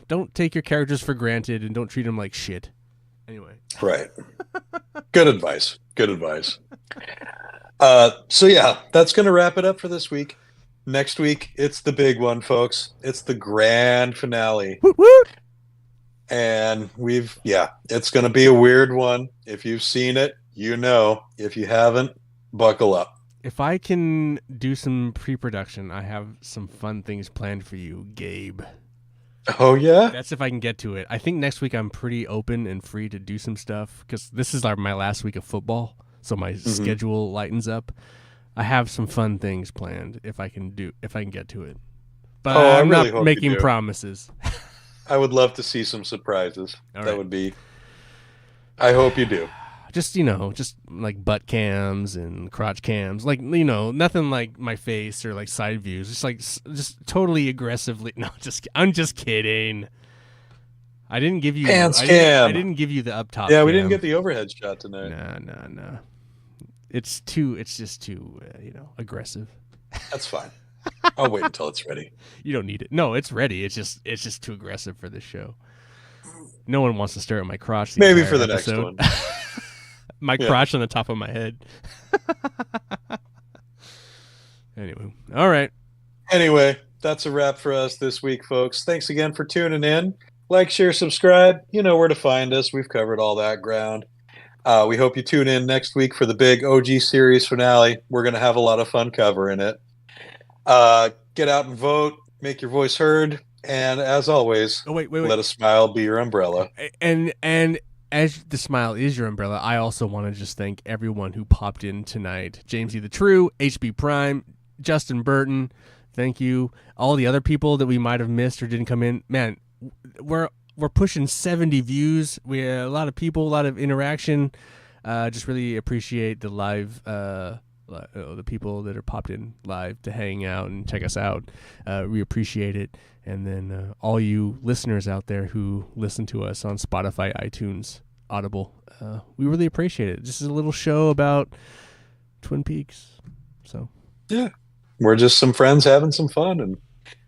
Don't take your characters for granted and don't treat them like shit. Anyway. Right. Good advice. Good advice. So yeah, that's going to wrap it up for this week. Next week, it's the big one, folks. It's the grand finale. Woot woot! And it's going to be a weird one. If you've seen it, you know. If you haven't, buckle up. If I can do some pre-production, I have some fun things planned for you, Gabe. Oh, yeah? That's if I can get to it. I think next week I'm pretty open and free to do some stuff because this is my last week of football, so my schedule lightens up. I have some fun things planned if I can get to it. But I'm really not making promises. I would love to see some surprises. That would be... I hope you do. Just like butt cams and crotch cams, like nothing like my face or like side views. Just totally aggressively. No, I'm just kidding. I didn't give you pants cam. I didn't give you the up top. Yeah, cam. We didn't get the overhead shot tonight. No. It's just too aggressive. That's fine. I'll wait until it's ready. You don't need it. No, it's ready. It's just too aggressive for this show. No one wants to stare at my crotch. Maybe for the next one. My crotch on the top of my head. Anyway, all right. Anyway, that's a wrap for us this week, folks. Thanks again for tuning in. Like, share, subscribe. You know where to find us. We've covered all that ground. We hope you tune in next week for the big OG series finale. We're going to have a lot of fun covering it. Get out and vote. Make your voice heard. And as always, wait. Let a smile be your umbrella. And as the smile is your umbrella, I also want to just thank everyone who popped in tonight. James E. the True, HB Prime, Justin Burton, thank you. All the other people that we might have missed or didn't come in. Man, we're pushing 70 views. We have a lot of people, a lot of interaction. Just really appreciate the live, the people that are popped in live to hang out and check us out. We appreciate it. And then all you listeners out there who listen to us on Spotify, iTunes, Audible, we really appreciate it. This is a little show about Twin Peaks. So yeah, we're just some friends having some fun, and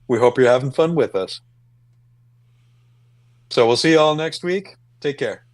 we hope you're having fun with us. So we'll see you all next week. Take care.